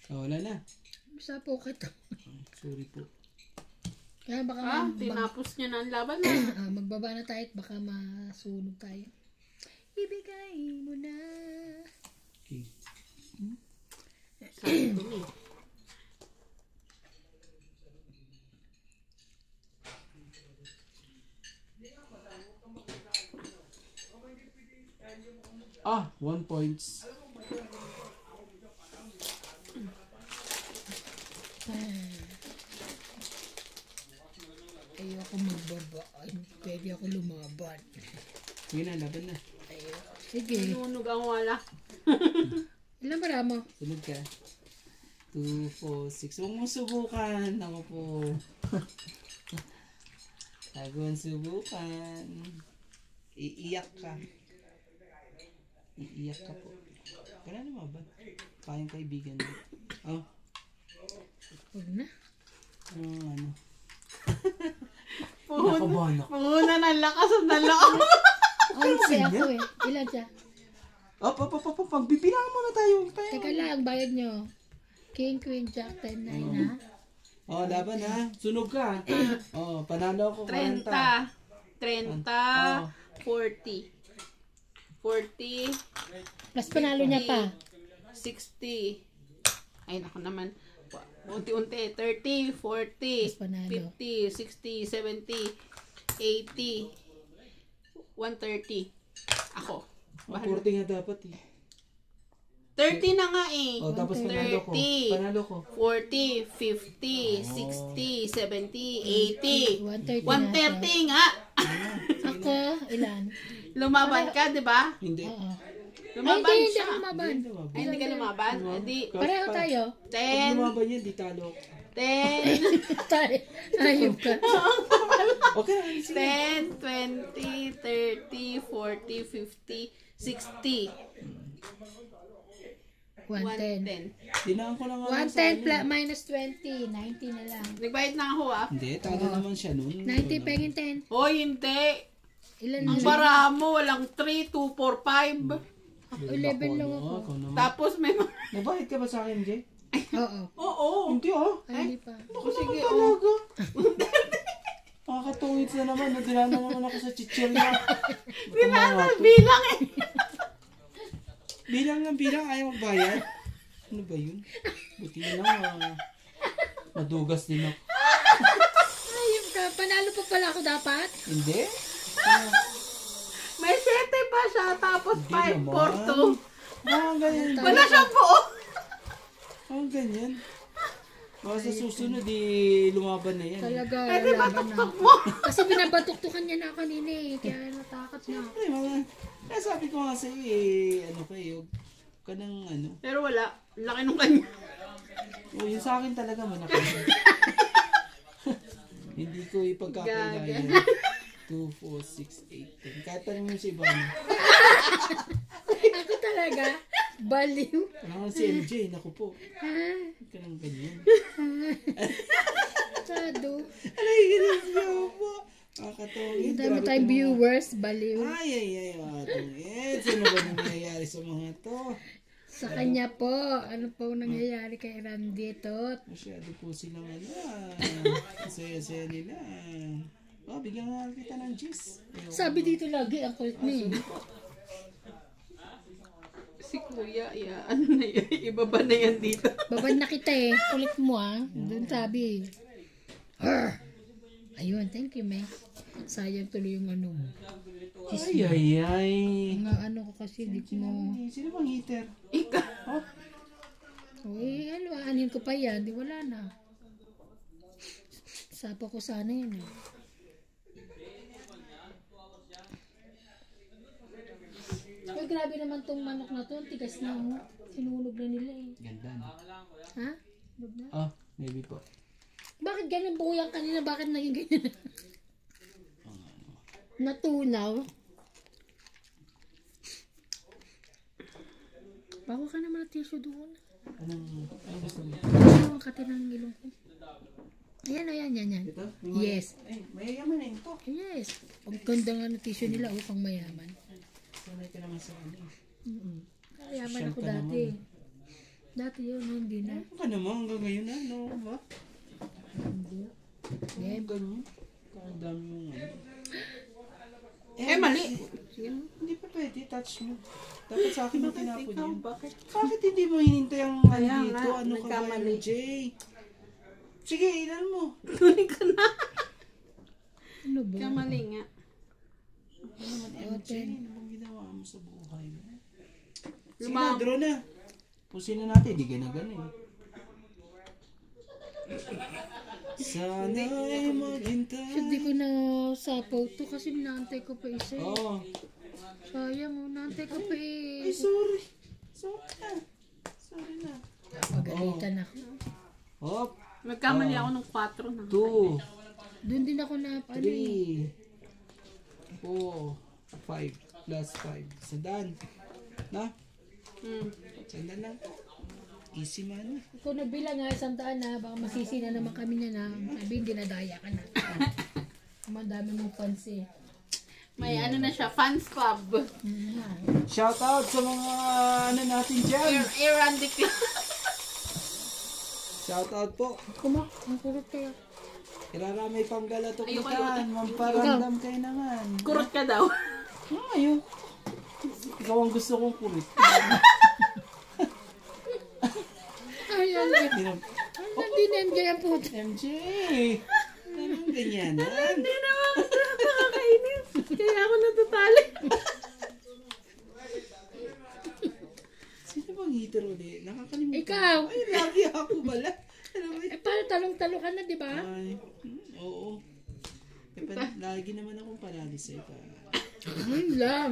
[SPEAKER 2] Wala na.
[SPEAKER 1] Sa pocket.
[SPEAKER 2] Sorry po.
[SPEAKER 1] Kaya baka
[SPEAKER 3] Tinapos niya na ang laban.
[SPEAKER 1] magbaba na tayo at baka masunog tayo. Ibigay mo na.
[SPEAKER 2] Okay.
[SPEAKER 3] Sabi ko ni.
[SPEAKER 2] Ah, 1 points.
[SPEAKER 1] Ayoko magbaba. Ay, pwede ako lumaban.
[SPEAKER 2] Sige na, laban na.
[SPEAKER 1] Ayoko. Sige.
[SPEAKER 3] Nunog ang wala.
[SPEAKER 1] Ilan para mo?
[SPEAKER 2] Sunod ka. 2, 4, 6. Huwag mong subukan. Ako po. Huwag mong subukan. Iiyak ka. Iiyak ka po. Kaya naman ba? Kayang kaibigan mo. Oh.
[SPEAKER 1] Huwag na.
[SPEAKER 2] Ano?
[SPEAKER 3] Puhuna.
[SPEAKER 2] Nakabahan ako.
[SPEAKER 3] Puhuna ng lakas at ng loob.
[SPEAKER 1] Kasi ako eh. Ilan siya?
[SPEAKER 2] Pagbibilangan muna tayo.
[SPEAKER 1] Teka lang, bayad nyo. King, queen, jack, 10, 9 ha?
[SPEAKER 2] Oh, laban ha. Sunog ka. Oh, panalo ako 40.
[SPEAKER 3] 30. 40. 40.
[SPEAKER 1] Plus panalo niya pa.
[SPEAKER 3] 60. Ay, naku naman. Unti-unti. 30, 40,
[SPEAKER 1] panalo.
[SPEAKER 3] 50, 60, 70, 80, 130. Ako.
[SPEAKER 2] 40 nga dapat eh.
[SPEAKER 3] 30 na nga eh.
[SPEAKER 2] Oh, tapos panalo ko.
[SPEAKER 3] 30,
[SPEAKER 2] Panalo ko.
[SPEAKER 3] 40, 50, 60, 70, 80.
[SPEAKER 1] 130
[SPEAKER 3] 130
[SPEAKER 1] na siya.
[SPEAKER 3] nga.
[SPEAKER 1] Ako, ilan?
[SPEAKER 3] Lumaban ka, di ba?
[SPEAKER 2] Hindi.
[SPEAKER 1] Oo.
[SPEAKER 3] Lumaban
[SPEAKER 1] Ay, hindi
[SPEAKER 3] siya.
[SPEAKER 1] ako lumaban.
[SPEAKER 3] Ay, hindi ka lumaban? Hindi.
[SPEAKER 1] Pareho tayo.
[SPEAKER 2] Pag lumaban yan, di talo.
[SPEAKER 3] 10,
[SPEAKER 1] Tayo. Ayop ka.
[SPEAKER 2] Okay.
[SPEAKER 3] 10, 20, 30, 40, 50, 60.
[SPEAKER 1] 110.
[SPEAKER 3] 110.
[SPEAKER 2] Dinaan ko lang
[SPEAKER 1] 110 plus minus 20. 90 na lang.
[SPEAKER 3] Nagbayad na ako ah.
[SPEAKER 2] Hindi, talo naman siya nun.
[SPEAKER 1] 90 pengin 10.
[SPEAKER 3] Hoy, hindi.
[SPEAKER 1] Ilan
[SPEAKER 3] Ang
[SPEAKER 1] na?
[SPEAKER 3] bara mo, walang 3, 2, 4, 5.
[SPEAKER 1] Ako, 11 lang ako.
[SPEAKER 2] Ako naman.
[SPEAKER 3] Tapos may mga...
[SPEAKER 2] Nagbayad ka ba sa akin, Jay?
[SPEAKER 1] Oo.
[SPEAKER 3] Oo.
[SPEAKER 2] Hindi oh.
[SPEAKER 1] Ay, hindi pa.
[SPEAKER 3] O sige, oh.
[SPEAKER 2] Talaga. Makakatuwid na naman. Nadala na naman ako sa chichirya.
[SPEAKER 3] Bilang eh.
[SPEAKER 2] Bilang. Ayaw magbayad. Ano ba yun? Buti na lang. Madugas din ako.
[SPEAKER 1] Ayop ka. Panalo pa pala ako dapat?
[SPEAKER 2] Hindi?
[SPEAKER 3] May 7 pa siya, tapos 5, 4, 2.
[SPEAKER 2] Ganyan.
[SPEAKER 3] Wala siyang buo.
[SPEAKER 2] Ganyan. Baka sa susunod, lumaban na yan.
[SPEAKER 1] Talaga,
[SPEAKER 3] Eh, di ba
[SPEAKER 1] laban na.
[SPEAKER 3] tuktok mo?
[SPEAKER 1] Kasi binabatuktukan niya na kanina eh. Kaya natakot na ako.
[SPEAKER 2] Ay, kaya sabi ko nga sa'yo ano kayo, ka ng
[SPEAKER 3] Pero wala. Laki nung kanya.
[SPEAKER 2] yun sa akin talaga manaki. Hindi ko ipagkakailangan. 2, 4, 6, 8, 10. Kahit tanong mo si Ivana.
[SPEAKER 1] Ako talaga, baliw.
[SPEAKER 2] Parang si MJ, naku po.
[SPEAKER 1] Ha?
[SPEAKER 2] Huwag ka nang ganyan.
[SPEAKER 1] Sado.
[SPEAKER 2] Alay, ganyan siya po. Kakatawin.
[SPEAKER 1] Ang dami tayong viewers, baliw.
[SPEAKER 2] Ay, mga tungit. Ano ba nangyayari sa mga to?
[SPEAKER 1] Sa kanya po, ano po nangyayari kay Randy Tot?
[SPEAKER 2] Masyado po silang saya-saya nila. Oh, bigyan nga kita ng cheese.
[SPEAKER 1] Sabi dito lagi ang kulit ni.
[SPEAKER 3] Si Kuya, ano na yan? Ibaba na yan dito.
[SPEAKER 1] Baban na kita eh. Kulit mo ah. Doon sabi. Arr! Ayun, thank you, me. Sayang tuloy yung ano mo.
[SPEAKER 2] Ay.
[SPEAKER 1] Nga ano ko kasi, di ko mo.
[SPEAKER 2] Sino bang heater?
[SPEAKER 3] Ikaw.
[SPEAKER 1] Uy, ano, anin ko pa yan. Di wala na. Sapa ko sana yun eh. Uy, grabe naman tong manok na to. Ang tigas na mo. Sinunog na nila eh.
[SPEAKER 2] Ganda na.
[SPEAKER 1] Ha? Log na?
[SPEAKER 2] Oh, maybe po.
[SPEAKER 1] Bakit ganun buyang kanina? Bakit naging ganyan? Natunaw. Bawa ka naman ng tissue doon.
[SPEAKER 2] Anong gusto mo?
[SPEAKER 1] Ano ang katin ng ilong ko? Ayan.
[SPEAKER 2] Ito?
[SPEAKER 1] Yes.
[SPEAKER 2] Ay, mayayaman na ito.
[SPEAKER 1] Yes. Ang ganda nga ng tissue nila upang mayaman.
[SPEAKER 2] Sanay ka naman sa ano.
[SPEAKER 1] Mayaman
[SPEAKER 2] Siyang
[SPEAKER 1] ako
[SPEAKER 2] ka
[SPEAKER 1] dati.
[SPEAKER 2] naman.
[SPEAKER 1] Dati yun, hindi na.
[SPEAKER 2] Ano ka naman hanggang ngayon na? No, ba?
[SPEAKER 1] Hindi.
[SPEAKER 2] Eh, ganun. Ang dami mong ano.
[SPEAKER 3] Mali. Sige.
[SPEAKER 2] Hindi pa pwede, touch mo. Dapat sa akin mo tinapon
[SPEAKER 3] Ikaw,
[SPEAKER 2] yun.
[SPEAKER 3] bakit?
[SPEAKER 2] Bakit hindi mo hinintay ang
[SPEAKER 3] Kaya
[SPEAKER 2] ano dito?
[SPEAKER 3] nga,
[SPEAKER 2] Ano ka ba
[SPEAKER 3] nagkamali.
[SPEAKER 2] Jay? Sige, ilan mo.
[SPEAKER 3] Tuloy ka na.
[SPEAKER 1] Ano ba?
[SPEAKER 3] Kamali nga.
[SPEAKER 2] Ano naman, MJ? Ano bang ginawa mo sa buhay mo? Sige
[SPEAKER 3] Lumab-
[SPEAKER 2] na, draw na. Pusin na natin, di ganagano eh. Sana'y maghintay.
[SPEAKER 1] Hindi ko na sapaw to kasi naantay ko pa isa.
[SPEAKER 2] Oh.
[SPEAKER 1] Sayang mo, naantay ko pa
[SPEAKER 2] Ay,
[SPEAKER 1] eh.
[SPEAKER 2] sorry. Sorry na.
[SPEAKER 1] Pagalitan ako.
[SPEAKER 2] Hop.
[SPEAKER 3] Nagkamali ako ng 4 na.
[SPEAKER 2] 2,
[SPEAKER 1] Doon din ako na ano eh.
[SPEAKER 2] 3, 4, 5, plus 5. Sandan. Na? Sandan lang. Easy man.
[SPEAKER 1] Kung nagbilang nga, 100 na, baka masisi na naman kami niya na. Sabihin, dinadaya ka na. Madami mong fans eh.
[SPEAKER 3] May ano na siya, fans club.
[SPEAKER 2] Shout out sa mga ano natin dyan.
[SPEAKER 3] Randy Club.
[SPEAKER 2] Shout out po.
[SPEAKER 1] Ang kurot kayo.
[SPEAKER 2] Iraramay panggala to
[SPEAKER 3] Ayoko,
[SPEAKER 2] kitan. Mamparamdam kayo naman.
[SPEAKER 3] Kurot ka daw.
[SPEAKER 2] Ayun. Ikaw ang gusto kong kulit.
[SPEAKER 1] Ayan. Hindi na MJ ang puto.
[SPEAKER 2] MJ! Anong ganyanan?
[SPEAKER 3] Hindi naman ako nakakainis. Kaya ako natatali.
[SPEAKER 2] Sino bang heater ulit? Nakakalimutan.
[SPEAKER 1] Ikaw.
[SPEAKER 2] Ay, lagi ako bala. Ano ba yun?
[SPEAKER 1] Eh, paano talong-talo ka na, di ba?
[SPEAKER 2] Ay, oo. Lagi naman akong panalo sa iba.
[SPEAKER 1] Yun lang.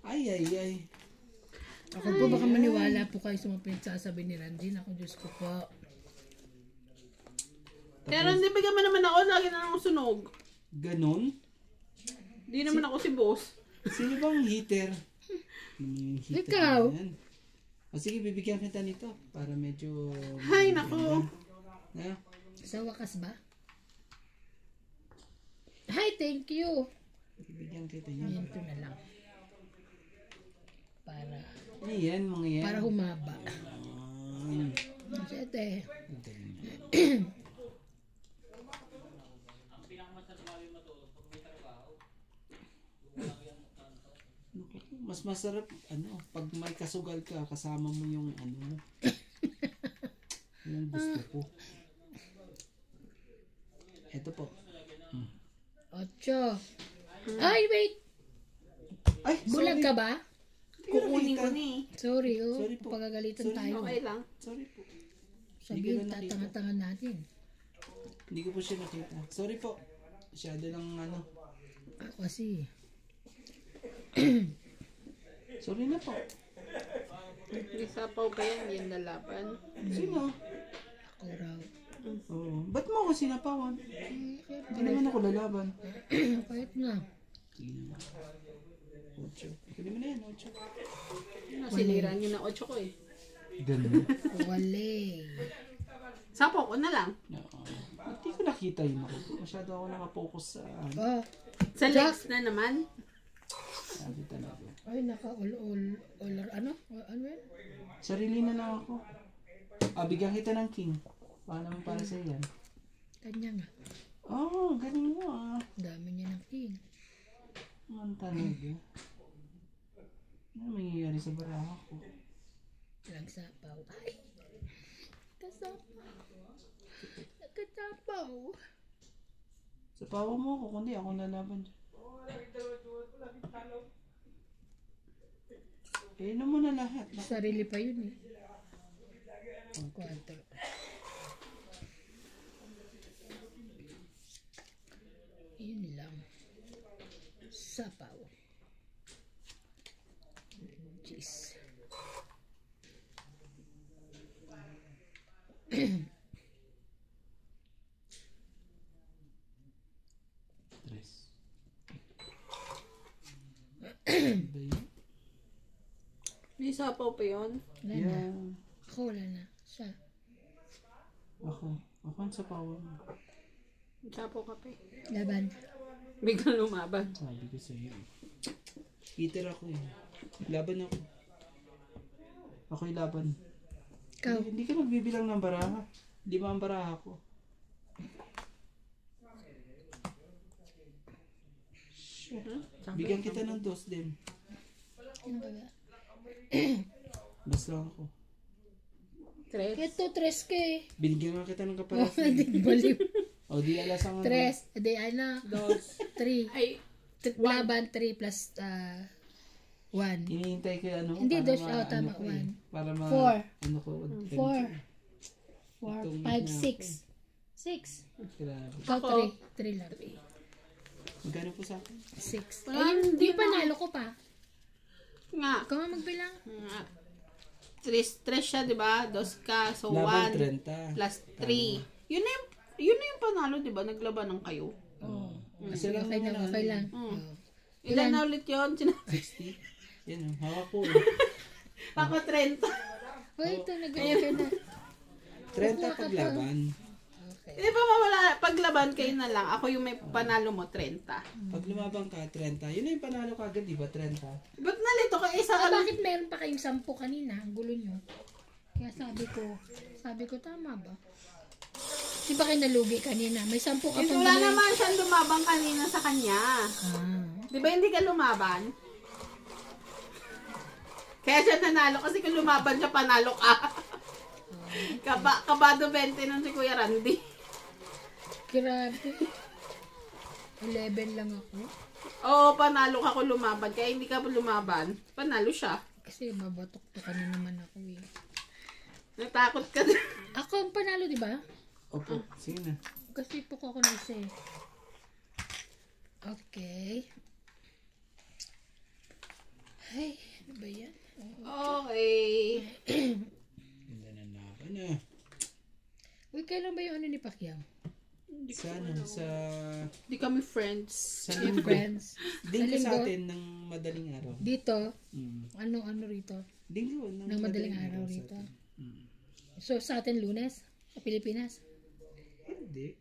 [SPEAKER 2] Ay.
[SPEAKER 1] Ako po, baka maniwala po kayo sa mga pinagsasabi ni Randy. Ako, Diyos ko po.
[SPEAKER 3] Pero hindi bigyan mo naman ako. Lagi na akong sunog.
[SPEAKER 2] Ganon?
[SPEAKER 3] Hindi naman ako si boss.
[SPEAKER 2] Sino bang heater? Yung heater
[SPEAKER 1] Ikaw.
[SPEAKER 2] na yan. O sige, bibigyan kita nito. Para medyo...
[SPEAKER 3] Hay, nako.
[SPEAKER 2] Na?
[SPEAKER 1] Sa wakas ba? Hi, thank you.
[SPEAKER 2] Bibigyan kita yan.
[SPEAKER 1] Ayan, ito na lang. Para
[SPEAKER 2] Ayan, mga yan.
[SPEAKER 1] para humaba.
[SPEAKER 2] Ay,
[SPEAKER 1] Siyete.
[SPEAKER 2] mas masarap, pag may kasugal ka, kasama mo yung mo. Yung gusto ko. Ito po.
[SPEAKER 1] 8. Ay, wait!
[SPEAKER 2] Ay,
[SPEAKER 1] Bulag ka ba?
[SPEAKER 3] Kukunin ko ni.
[SPEAKER 1] Sorry,
[SPEAKER 2] Sorry po.
[SPEAKER 1] Pagagalitan
[SPEAKER 2] Sorry.
[SPEAKER 1] tayo.
[SPEAKER 3] Okay lang.
[SPEAKER 2] Sorry po.
[SPEAKER 1] Sabihin,
[SPEAKER 2] Hindi ko na nakita.
[SPEAKER 1] tatanga-tanga natin.
[SPEAKER 2] Hindi ko po siya nakita. Sorry po. Masyado lang
[SPEAKER 1] Ako kasi,
[SPEAKER 2] Sorry na po.
[SPEAKER 3] Isapaw ka yan. Yan lalaban.
[SPEAKER 2] Sino?
[SPEAKER 1] ako raw.
[SPEAKER 2] Oo. Ba't mo ako sinapawan? Hindi naman ako lalaban.
[SPEAKER 1] Kahit na.
[SPEAKER 2] Sige naman. 8. Pwede mo na yan, 8.
[SPEAKER 3] Sinira niyo na 8 ko eh.
[SPEAKER 2] Ganun.
[SPEAKER 1] Wale.
[SPEAKER 3] Sapaw ko na lang.
[SPEAKER 2] Hindi ko nakita yung ako. Masyado ako nakapokus sa
[SPEAKER 1] Oh,
[SPEAKER 3] Sa legs na naman.
[SPEAKER 2] sabi talaga.
[SPEAKER 1] Ay, ano? Ano yan?
[SPEAKER 2] Sarili na lang ako. Bigyan kita ng king. Paano naman para sa yan?
[SPEAKER 1] Kanya nga.
[SPEAKER 2] Galing mo ah.
[SPEAKER 1] Dami niya ng king.
[SPEAKER 2] Ang tanog eh. Ano mangyayari sa baraha ko?
[SPEAKER 1] Walang sapaw. Ay! Kasapaw. Nagkasapaw.
[SPEAKER 2] Sa pawa mo ako, kundi ako nalaban dyan. Ano mo na lahat.
[SPEAKER 1] Sarili pa yun eh. Quatro. Yun lang. Sapaw. Jeez.
[SPEAKER 2] Tres. Ba yun?
[SPEAKER 3] May sapaw pa yun.
[SPEAKER 1] Wala na.
[SPEAKER 2] Yeah.
[SPEAKER 1] Ako wala na. Siya.
[SPEAKER 2] Ako ang sa pawa mo.
[SPEAKER 3] May sapaw ka pa eh.
[SPEAKER 1] Laban.
[SPEAKER 3] Biglang lumaban.
[SPEAKER 2] Sabi ko sa'yo eh. Eater ako eh. Laban ako. Ako'y laban.
[SPEAKER 1] Ikaw.
[SPEAKER 2] Hindi ka nagbibilang ng baraha. Hindi ba ang baraha ko? Bigyan kita ng dos din.
[SPEAKER 1] Ano ba ba?
[SPEAKER 2] Bas lang ako.
[SPEAKER 3] Tres.
[SPEAKER 1] Ito, tres ka eh.
[SPEAKER 2] Binigyan nga kita ng kapalasan.
[SPEAKER 1] Hindi baliw.
[SPEAKER 2] O di alas ang ano.
[SPEAKER 1] Tres. Hindi, ano?
[SPEAKER 3] Dos.
[SPEAKER 1] Three.
[SPEAKER 3] Ay,
[SPEAKER 1] Laban, 3 plus 1.
[SPEAKER 2] Hinihintay ko ano.
[SPEAKER 1] Hindi,
[SPEAKER 2] para
[SPEAKER 1] dos.
[SPEAKER 2] ma-
[SPEAKER 1] Oh, tama.
[SPEAKER 2] ano ko eh.
[SPEAKER 1] 1.
[SPEAKER 2] Para ma...
[SPEAKER 1] Four.
[SPEAKER 2] Ano ko.
[SPEAKER 1] 4. 4,
[SPEAKER 2] Itong
[SPEAKER 1] 5,
[SPEAKER 2] niya
[SPEAKER 1] 6. 6.
[SPEAKER 2] Grabe.
[SPEAKER 1] Ikaw,
[SPEAKER 3] Ako.
[SPEAKER 1] 3. 3 lang.
[SPEAKER 2] Magkano po sa akin?
[SPEAKER 1] 6.
[SPEAKER 3] Wala,
[SPEAKER 1] Ayun,
[SPEAKER 3] hindi
[SPEAKER 1] di pa
[SPEAKER 3] na.
[SPEAKER 1] nalo ko pa.
[SPEAKER 3] nga.
[SPEAKER 1] Ikaw nga magbilang.
[SPEAKER 3] Nga. Tres siya, di ba? Dos ka. So,
[SPEAKER 2] Laban
[SPEAKER 3] 1
[SPEAKER 2] 30.
[SPEAKER 3] plus 3. Yun na yung panalo, di ba? Naglaban ng kayo.
[SPEAKER 1] Oo.
[SPEAKER 2] Kasi lang
[SPEAKER 1] Okay lang,
[SPEAKER 2] naman,
[SPEAKER 1] okay lang.
[SPEAKER 3] Mm.
[SPEAKER 1] Oo.
[SPEAKER 3] Ilan na ulit yun?
[SPEAKER 2] 60. Yan o. Hawak ko.
[SPEAKER 3] Ako 30.
[SPEAKER 1] Oh, ito, nag-ano ka na.
[SPEAKER 2] 30 paglaban.
[SPEAKER 1] Okay.
[SPEAKER 3] Di ba mawala? Paglaban kayo na lang. Ako yung may panalo mo, 30.
[SPEAKER 2] Pag lumabang ka, 30. Yun na yung panalo ka agad, di ba? 30.
[SPEAKER 3] Ba't nalito ka? Isa ka lang.
[SPEAKER 1] Bakit meron pa kayong 10 kanina? Ang gulo nyo. Kaya sabi ko, tama ba? Di ba kayo nalugi kanina? May 10 ka
[SPEAKER 3] Hindi,
[SPEAKER 1] pang
[SPEAKER 3] wala
[SPEAKER 1] bili.
[SPEAKER 3] naman siyang lumabang kanina sa kanya. Di ba hindi ka lumaban? Kaya siya nanalo kasi kung lumaban siya, panalo ka. Kabado 20 nun si Kuya Randy.
[SPEAKER 1] Grabe. 11 lang ako.
[SPEAKER 3] Oo, panalo ka kung lumaban. Kaya hindi ka lumaban, panalo siya.
[SPEAKER 1] Kasi babatok to ka na naman ako eh.
[SPEAKER 3] Natakot ka na.
[SPEAKER 1] Ako ang panalo, di ba?
[SPEAKER 2] Opo. Sige na.
[SPEAKER 1] Kasi po ako na isa eh. Okay. Ay, ano ba yan?
[SPEAKER 3] Okay.
[SPEAKER 2] Ganda na laban na.
[SPEAKER 1] Uy, kailan ba yung ano ni Pacquiao?
[SPEAKER 2] Sa ano? Sa...
[SPEAKER 3] Di kami friends.
[SPEAKER 2] Sa
[SPEAKER 1] Hey,
[SPEAKER 2] linggo.
[SPEAKER 1] friends.
[SPEAKER 2] Linggo
[SPEAKER 1] Sa
[SPEAKER 2] sa
[SPEAKER 1] linggo?
[SPEAKER 2] atin ng madaling araw.
[SPEAKER 1] Dito,
[SPEAKER 2] Mm.
[SPEAKER 1] ano rito?
[SPEAKER 2] Linggo
[SPEAKER 1] Ng madaling araw
[SPEAKER 2] sa
[SPEAKER 1] rito.
[SPEAKER 2] atin. Mm.
[SPEAKER 1] So, sa atin Lunes? Sa Pilipinas?
[SPEAKER 2] Hindi.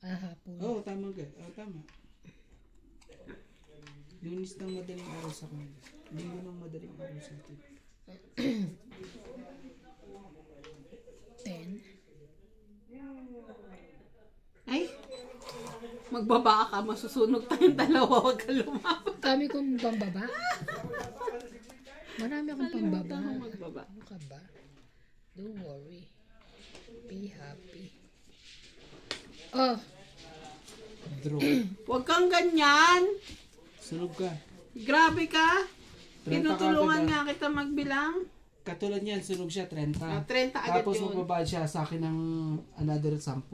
[SPEAKER 1] Hapon.
[SPEAKER 2] Oh, tama ka. Oh, tama. Lunes ng madaling araw sa kanila. Linggo ng madaling araw sa atin.
[SPEAKER 1] 10.
[SPEAKER 3] Ay, magbaba ka, masusunog tayong dalawa, huwag ka lumabas.
[SPEAKER 1] Kami kong pambaba. Marami akong pambaba.
[SPEAKER 3] Kalimutan mo magbaba.
[SPEAKER 1] Ano ka ba? Don't worry. Be happy. Oh,
[SPEAKER 2] Draw.
[SPEAKER 3] Huwag kang ganyan.
[SPEAKER 2] Sunog ka.
[SPEAKER 3] Grabe ka.
[SPEAKER 2] 30
[SPEAKER 3] Tinutulungan
[SPEAKER 2] ka agad,
[SPEAKER 3] nga kita magbilang.
[SPEAKER 2] Katulad niyan, sunog siya 30.
[SPEAKER 3] 30 agad
[SPEAKER 2] Tapos
[SPEAKER 3] yun.
[SPEAKER 2] magbabayad siya sa akin ng another 10.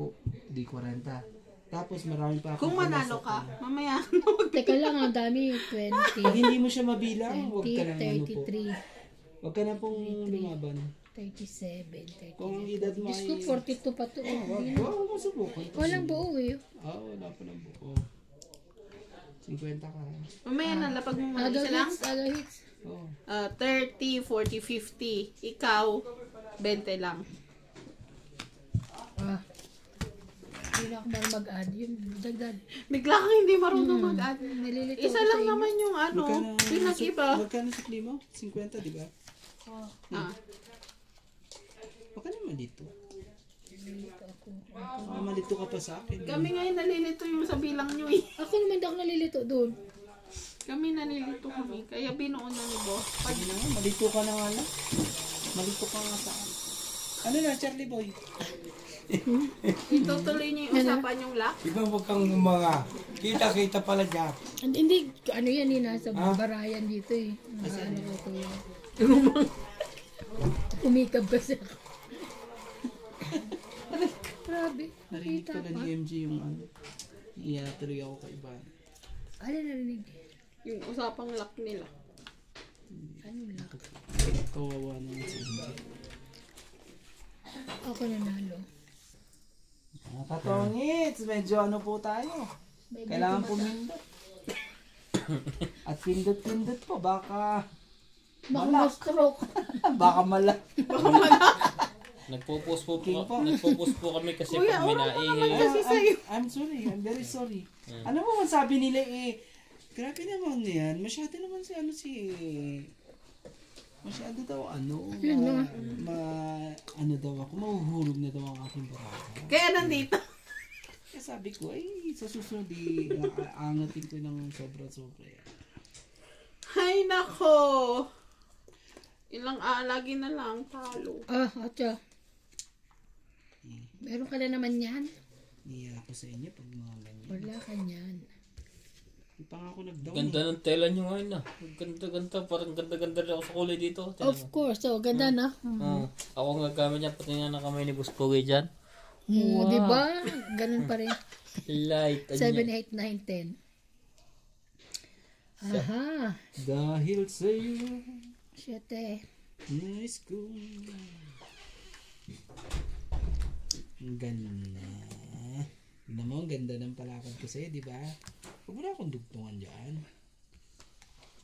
[SPEAKER 2] Di 40. Tapos marami pa
[SPEAKER 3] Kung
[SPEAKER 2] akong
[SPEAKER 3] manalo
[SPEAKER 2] pumasok
[SPEAKER 3] ka,
[SPEAKER 2] na.
[SPEAKER 3] mamaya
[SPEAKER 1] teka lang, ang dami.
[SPEAKER 2] Pag
[SPEAKER 1] 20,
[SPEAKER 2] hindi mo siya mabilang, huwag ka
[SPEAKER 1] 20,
[SPEAKER 2] na ano po.
[SPEAKER 1] 33,
[SPEAKER 2] Huwag ka na pong lumaban.
[SPEAKER 1] 37, 38.
[SPEAKER 2] Kung ang edad mo
[SPEAKER 1] Diyos ko,
[SPEAKER 2] ay...
[SPEAKER 1] 42 pa to. eh.
[SPEAKER 2] Huwag mo subukan.
[SPEAKER 1] Walang buo eh.
[SPEAKER 2] Wala pa ng buo. 50 ka.
[SPEAKER 3] mamaya na lapag mo muna
[SPEAKER 1] Other
[SPEAKER 3] isa lang.
[SPEAKER 1] hits, other hits.
[SPEAKER 2] Oo.
[SPEAKER 3] 30, 40, 50. Ikaw, 20 lang.
[SPEAKER 1] Ah. Hindi wala akong marunong mag-add. Yun, dagdag.
[SPEAKER 3] Bigla kang hindi marunong mag-add.
[SPEAKER 1] Nalilito
[SPEAKER 3] Isa
[SPEAKER 1] ako sa
[SPEAKER 3] lang
[SPEAKER 1] inyo.
[SPEAKER 3] naman yung ano, pinag-iba.
[SPEAKER 2] Magkano sa klimo? 50, di ba?
[SPEAKER 3] Ah.
[SPEAKER 2] Baka naman dito.
[SPEAKER 1] Nalilito ako.
[SPEAKER 2] Malito ka pa sa akin.
[SPEAKER 3] Kami ngayon nalilito yung sa bilang nyo eh.
[SPEAKER 1] Ako naman di ako nalilito doon.
[SPEAKER 3] Kami nalilito kami. Kaya binuon na ni boss.
[SPEAKER 2] Pwede na nga, malito ka na nga lang. Malito ka nga saan. Ano na, Charlie Boy?
[SPEAKER 3] Itutuloy niyo yung usapan yung lock.
[SPEAKER 6] Iba wag kang mga kita-kita pala dyan.
[SPEAKER 1] Hindi, ano yan eh, nasa barayan dito eh. Nasa ano ko to. Umikab kasi ako. Grabe.
[SPEAKER 2] Narinig ko
[SPEAKER 1] Kita
[SPEAKER 2] na
[SPEAKER 1] pa.
[SPEAKER 2] ni MG yung ano. Iyatuloy ako kay Iba.
[SPEAKER 1] Ano narinig?
[SPEAKER 3] Yung usapang lock nila.
[SPEAKER 1] Ano lang?
[SPEAKER 2] Kawawa naman si MG.
[SPEAKER 1] Ako nanalo.
[SPEAKER 2] Mga katongits, medyo ano po tayo.
[SPEAKER 1] May
[SPEAKER 2] Kailangan
[SPEAKER 1] medyo
[SPEAKER 2] pumindot. At pindot-pindot po, baka
[SPEAKER 1] Baka ma-stroke.
[SPEAKER 2] baka mala.
[SPEAKER 4] Nagpo-post po,
[SPEAKER 2] King po.
[SPEAKER 4] nagpo-post po kami kasi
[SPEAKER 3] Kuya,
[SPEAKER 4] pag may
[SPEAKER 3] urong ka naman
[SPEAKER 4] naihi.
[SPEAKER 3] kasi sa'yo.
[SPEAKER 2] I'm sorry, I'm very sorry. Ano mo man sabi nila eh, grabe naman yan, masyado naman si ano si, masyado daw ano, ano daw ako, mahuhulog na daw ang aking baraka.
[SPEAKER 3] Kaya nandito.
[SPEAKER 2] Kaya sabi ko, ay sa susunod aangatin ko ng sobra-sobra yan.
[SPEAKER 3] Hay nako. Lagi na lang talo.
[SPEAKER 1] Atya. Meron ka na naman yan?
[SPEAKER 2] Iya ako sa inyo pag mga ganyan.
[SPEAKER 1] Wala ka yan.
[SPEAKER 2] Di pa nga ako nag-down.
[SPEAKER 4] Ganda ng tela nyo ngayon ah. Ganda-ganda. Parang ganda-ganda rin ako sa kulay dito. Tingnan
[SPEAKER 1] Of course. So, ganda na.
[SPEAKER 4] Ako ang gagamit niya. Pati nga na kamay ni Boss Pogi dyan.
[SPEAKER 1] Wow. Diba? Ganun pa rin.
[SPEAKER 4] Light.
[SPEAKER 1] 7, 8, 9, 10. Aha.
[SPEAKER 2] Dahil sa'yo,
[SPEAKER 1] 7.
[SPEAKER 2] nais ko. Ang ganda. Tignan mo, ang ganda ng palakad ko sa'yo, di ba? Huwag mo na akong dugtungan dyan.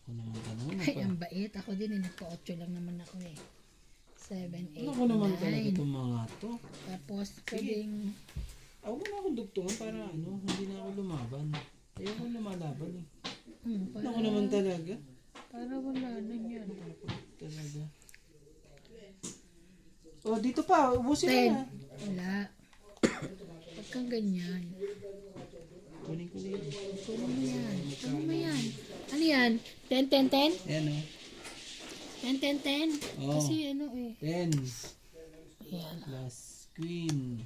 [SPEAKER 2] Ako naman tanong.
[SPEAKER 1] Ay, ang bait. Ako din eh. Nagpa-8 lang naman ako eh. 7, 8,
[SPEAKER 2] Ako naman talaga
[SPEAKER 1] 9.
[SPEAKER 2] itong mga to.
[SPEAKER 1] Tapos, pwedeng...
[SPEAKER 2] Huwag mo na akong dugtungan para ano, hindi na ako lumaban. Ayaw ko lumalaban eh. Ako naman talaga.
[SPEAKER 1] Para wala na yan.
[SPEAKER 2] Talaga. Oh, dito pa. Ubusin mo
[SPEAKER 1] 10.
[SPEAKER 2] na.
[SPEAKER 1] Wala. Huwag kang ganyan.
[SPEAKER 2] Kunin ko na yun.
[SPEAKER 1] Kunin mo yan. Ano mo yan? Ano yan? 10, 10, 10?
[SPEAKER 2] Ayan o.
[SPEAKER 1] 10, 10, 10?
[SPEAKER 2] Oh.
[SPEAKER 1] Kasi ano eh.
[SPEAKER 2] 10
[SPEAKER 1] Ayan.
[SPEAKER 2] plus queen.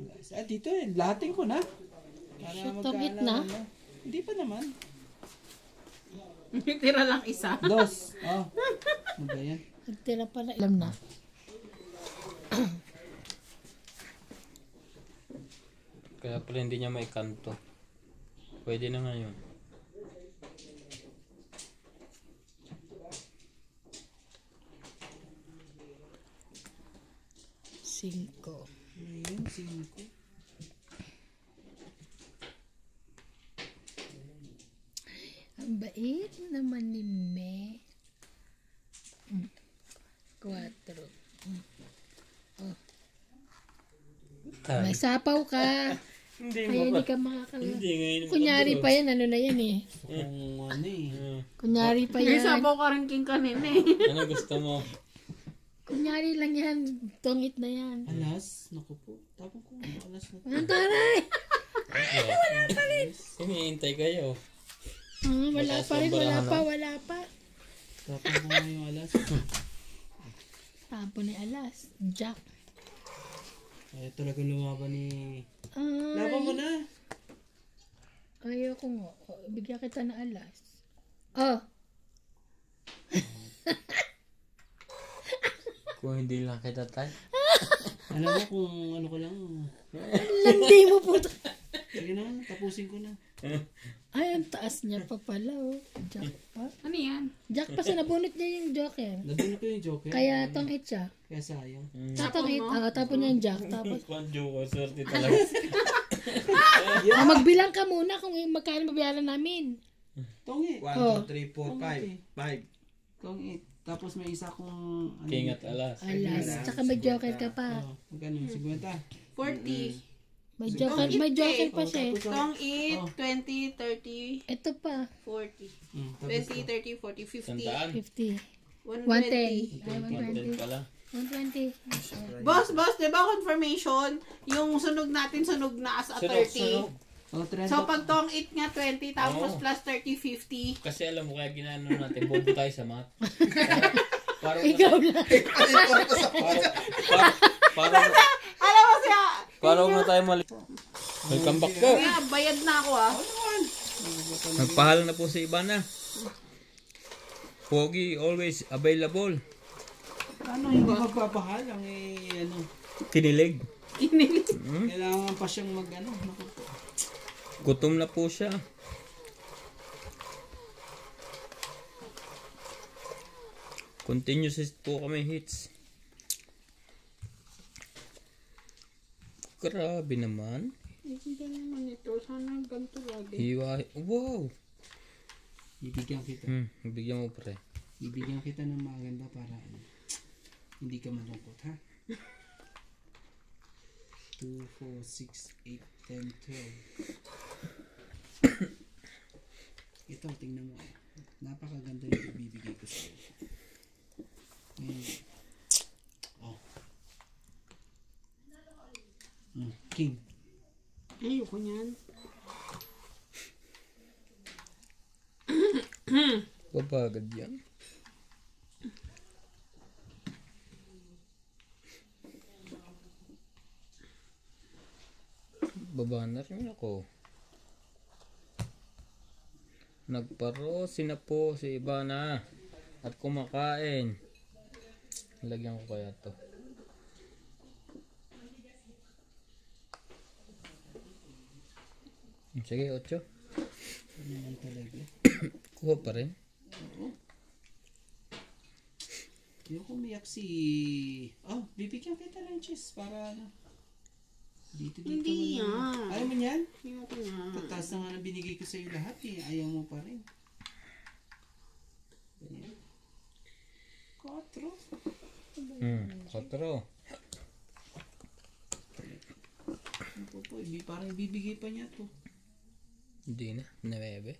[SPEAKER 2] Plus, dito eh. Lahatin ko na. Para
[SPEAKER 1] Shit,
[SPEAKER 2] magkaalala
[SPEAKER 1] tamit na?
[SPEAKER 2] Hindi pa naman.
[SPEAKER 3] Tira lang isa.
[SPEAKER 2] 2. Oh. Ano ba yan?
[SPEAKER 1] Nagtira pala. Alam na.
[SPEAKER 4] Kaya pala hindi niya may kanto. Pwede na ngayon.
[SPEAKER 1] Cinco.
[SPEAKER 2] Ayan, 5.
[SPEAKER 1] Ang bait naman ni Me. 4. May sapaw ka.
[SPEAKER 4] Hindi
[SPEAKER 1] Kaya hindi ka makakala.
[SPEAKER 4] Hindi ngayon.
[SPEAKER 1] Kunyari pa yan. Ano na yan eh.
[SPEAKER 2] Kung ano eh.
[SPEAKER 1] Kunyari pa
[SPEAKER 3] May
[SPEAKER 1] yan.
[SPEAKER 3] sabaw ka rin king kanina eh.
[SPEAKER 4] Ano gusto mo?
[SPEAKER 1] Kunyari lang yan. Tongit na yan.
[SPEAKER 2] Alas. Naku po. Tapos ko. Alas na.
[SPEAKER 1] Walang taray.
[SPEAKER 4] Hinihintay kayo.
[SPEAKER 1] Wala pa rin. Wala pa.
[SPEAKER 2] Tapos ko nga yung alas.
[SPEAKER 1] Tapo ni alas. Jack.
[SPEAKER 2] Ay, talaga lumaban ni...
[SPEAKER 1] Ay,
[SPEAKER 2] Laban mo na.
[SPEAKER 1] ayoko nga. Bigyan kita na alas. Oh.
[SPEAKER 4] Kung hindi lang kita tayo.
[SPEAKER 2] Alam mo kung ano ko lang.
[SPEAKER 1] Landi mo po.
[SPEAKER 2] Sige na, tapusin ko na.
[SPEAKER 1] Ay, ang taas niya pa pala. Oh. Jack pa.
[SPEAKER 3] Ano yan?
[SPEAKER 1] Jack pa sa nabunot niya yung joker.
[SPEAKER 2] Nadunod ko yung joker.
[SPEAKER 1] Kaya tongit siya.
[SPEAKER 2] Kaya sayang.
[SPEAKER 1] Tatongit. Tapon niya yung Jack. Tapos,
[SPEAKER 4] Joker, swerte talaga.
[SPEAKER 1] magbilang ka muna kung magkano mabayaran namin.
[SPEAKER 2] Tongi.
[SPEAKER 5] 1, 2, 3, 4, 5. 5.
[SPEAKER 2] Tongi. Tapos may isa kong... Ano,
[SPEAKER 4] King at alas.
[SPEAKER 1] Alas. Tsaka may joker ka pa.
[SPEAKER 2] Magkano? 50?
[SPEAKER 3] 40.
[SPEAKER 1] May joker pa siya eh.
[SPEAKER 3] Tong eat, 20, 30,
[SPEAKER 1] Ito pa.
[SPEAKER 3] 40.
[SPEAKER 2] Tapos
[SPEAKER 3] 20, 30, 40, 50.
[SPEAKER 4] Sandaan.
[SPEAKER 1] 50. 110.
[SPEAKER 3] 120.
[SPEAKER 1] Ay,
[SPEAKER 4] 110
[SPEAKER 1] 120.
[SPEAKER 4] pala.
[SPEAKER 1] 120.
[SPEAKER 3] Boss, di ba confirmation? Yung sunog natin, sunog na as a 30.
[SPEAKER 2] Oh, 30.
[SPEAKER 3] So, pag tong eat nga 20, tapos
[SPEAKER 4] Oo.
[SPEAKER 3] plus 30, 50.
[SPEAKER 4] Kasi alam mo, kaya ginano natin, bobo tayo sa math. Parang
[SPEAKER 1] Ikaw na.
[SPEAKER 4] parang
[SPEAKER 3] Alam mo siya,
[SPEAKER 4] parang na tayo mali. Welcome back po.
[SPEAKER 3] kaya bayad na ako ah.
[SPEAKER 4] Nagpahal na po si Ivana. Pogi, always available.
[SPEAKER 2] Ano, hindi magpapahal ang ano.
[SPEAKER 4] Kinilig.
[SPEAKER 2] Kailangan pa siyang mag-ano.
[SPEAKER 4] Gutom na po siya. Continuous po kami hits. Grabe naman.
[SPEAKER 3] Hindi naman ito. Sana ganito lagi.
[SPEAKER 4] Hiwa. Wow.
[SPEAKER 2] Bibigyan kita.
[SPEAKER 4] Bigyan mo pre.
[SPEAKER 2] Bibigyan kita ng maganda para hindi ka malungkot, ha? 2, 4, 6, 8, 10, 12. Ito, tingnan mo. Napakaganda yung ibibigay ko sa'yo. Ngayon. Oh. King.
[SPEAKER 3] Ayoko niyan.
[SPEAKER 4] Babagad yan. Baba na rin ako. Nagparosi na po si Ivana at kumakain. Lagyan ko kaya to. Sige, 8.
[SPEAKER 2] Ano naman talaga?
[SPEAKER 4] Kuha pa rin.
[SPEAKER 2] Yung umiyak si... Oh, bibigyan kita ng cheese para ano. Dito.
[SPEAKER 3] Hindi
[SPEAKER 2] mo na-
[SPEAKER 3] yan.
[SPEAKER 2] Ayaw mo yan?
[SPEAKER 3] Ayoko na.
[SPEAKER 2] Tataas na nga na binigay ko sa'yo lahat eh. Ayaw mo pa rin. Ganyan. 4.
[SPEAKER 4] 4.
[SPEAKER 2] Ano po, parang ibibigay pa niya to.
[SPEAKER 4] Hindi na. 9.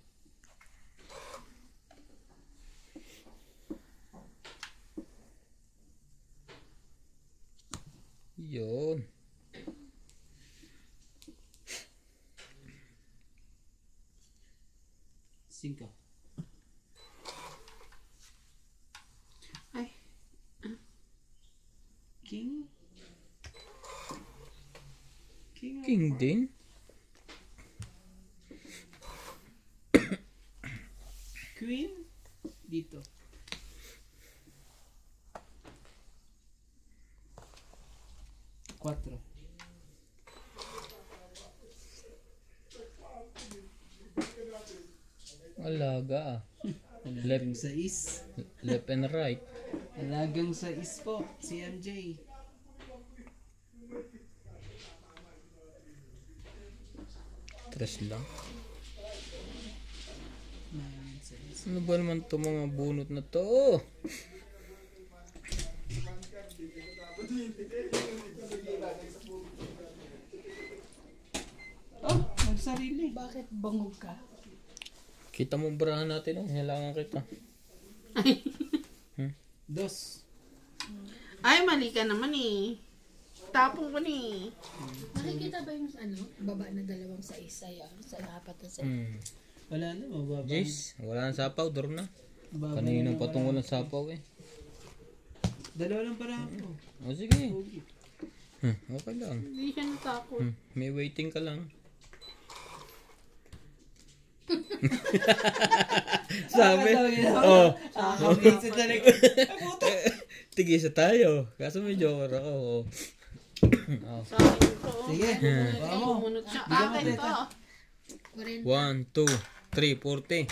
[SPEAKER 4] Yun.
[SPEAKER 2] Cinco.
[SPEAKER 3] Ay.
[SPEAKER 2] King.
[SPEAKER 4] King din.
[SPEAKER 2] Queen. Dito. Quatro.
[SPEAKER 4] Alaga.
[SPEAKER 2] Alagang sais.
[SPEAKER 4] Left and right.
[SPEAKER 2] Alagang sais po. Si MJ.
[SPEAKER 4] Tres lang.
[SPEAKER 2] Sais.
[SPEAKER 4] Ano ba naman to mga bunot na to?
[SPEAKER 2] Oh, magsarili.
[SPEAKER 1] Bakit bangog ka?
[SPEAKER 4] Kita mo barahan natin, oh. Kailangan kita.
[SPEAKER 2] Dos.
[SPEAKER 3] Ay, mali ka naman eh. Tapong ko ni.
[SPEAKER 1] Nakikita ba yung baba na 2 sa isa yan? Sa 4 na sa
[SPEAKER 2] Wala na, mababa.
[SPEAKER 4] Jace, wala nang sapaw, duro na.
[SPEAKER 2] Mababa
[SPEAKER 4] Kaninang
[SPEAKER 2] na,
[SPEAKER 4] patungkol ng sapaw eh.
[SPEAKER 2] 2 lang para ako.
[SPEAKER 4] O sige. Okay lang.
[SPEAKER 3] Hindi siya natakot.
[SPEAKER 4] May waiting ka lang. Sabi, oh,
[SPEAKER 2] Kakabinsin talaga.
[SPEAKER 4] tigisa tayo. Kaso may joker ako. Oh.
[SPEAKER 3] Sa akin to.
[SPEAKER 2] Sige.
[SPEAKER 3] Ay, bumunot siya. Akin to.
[SPEAKER 4] 1, 2, 3, 40.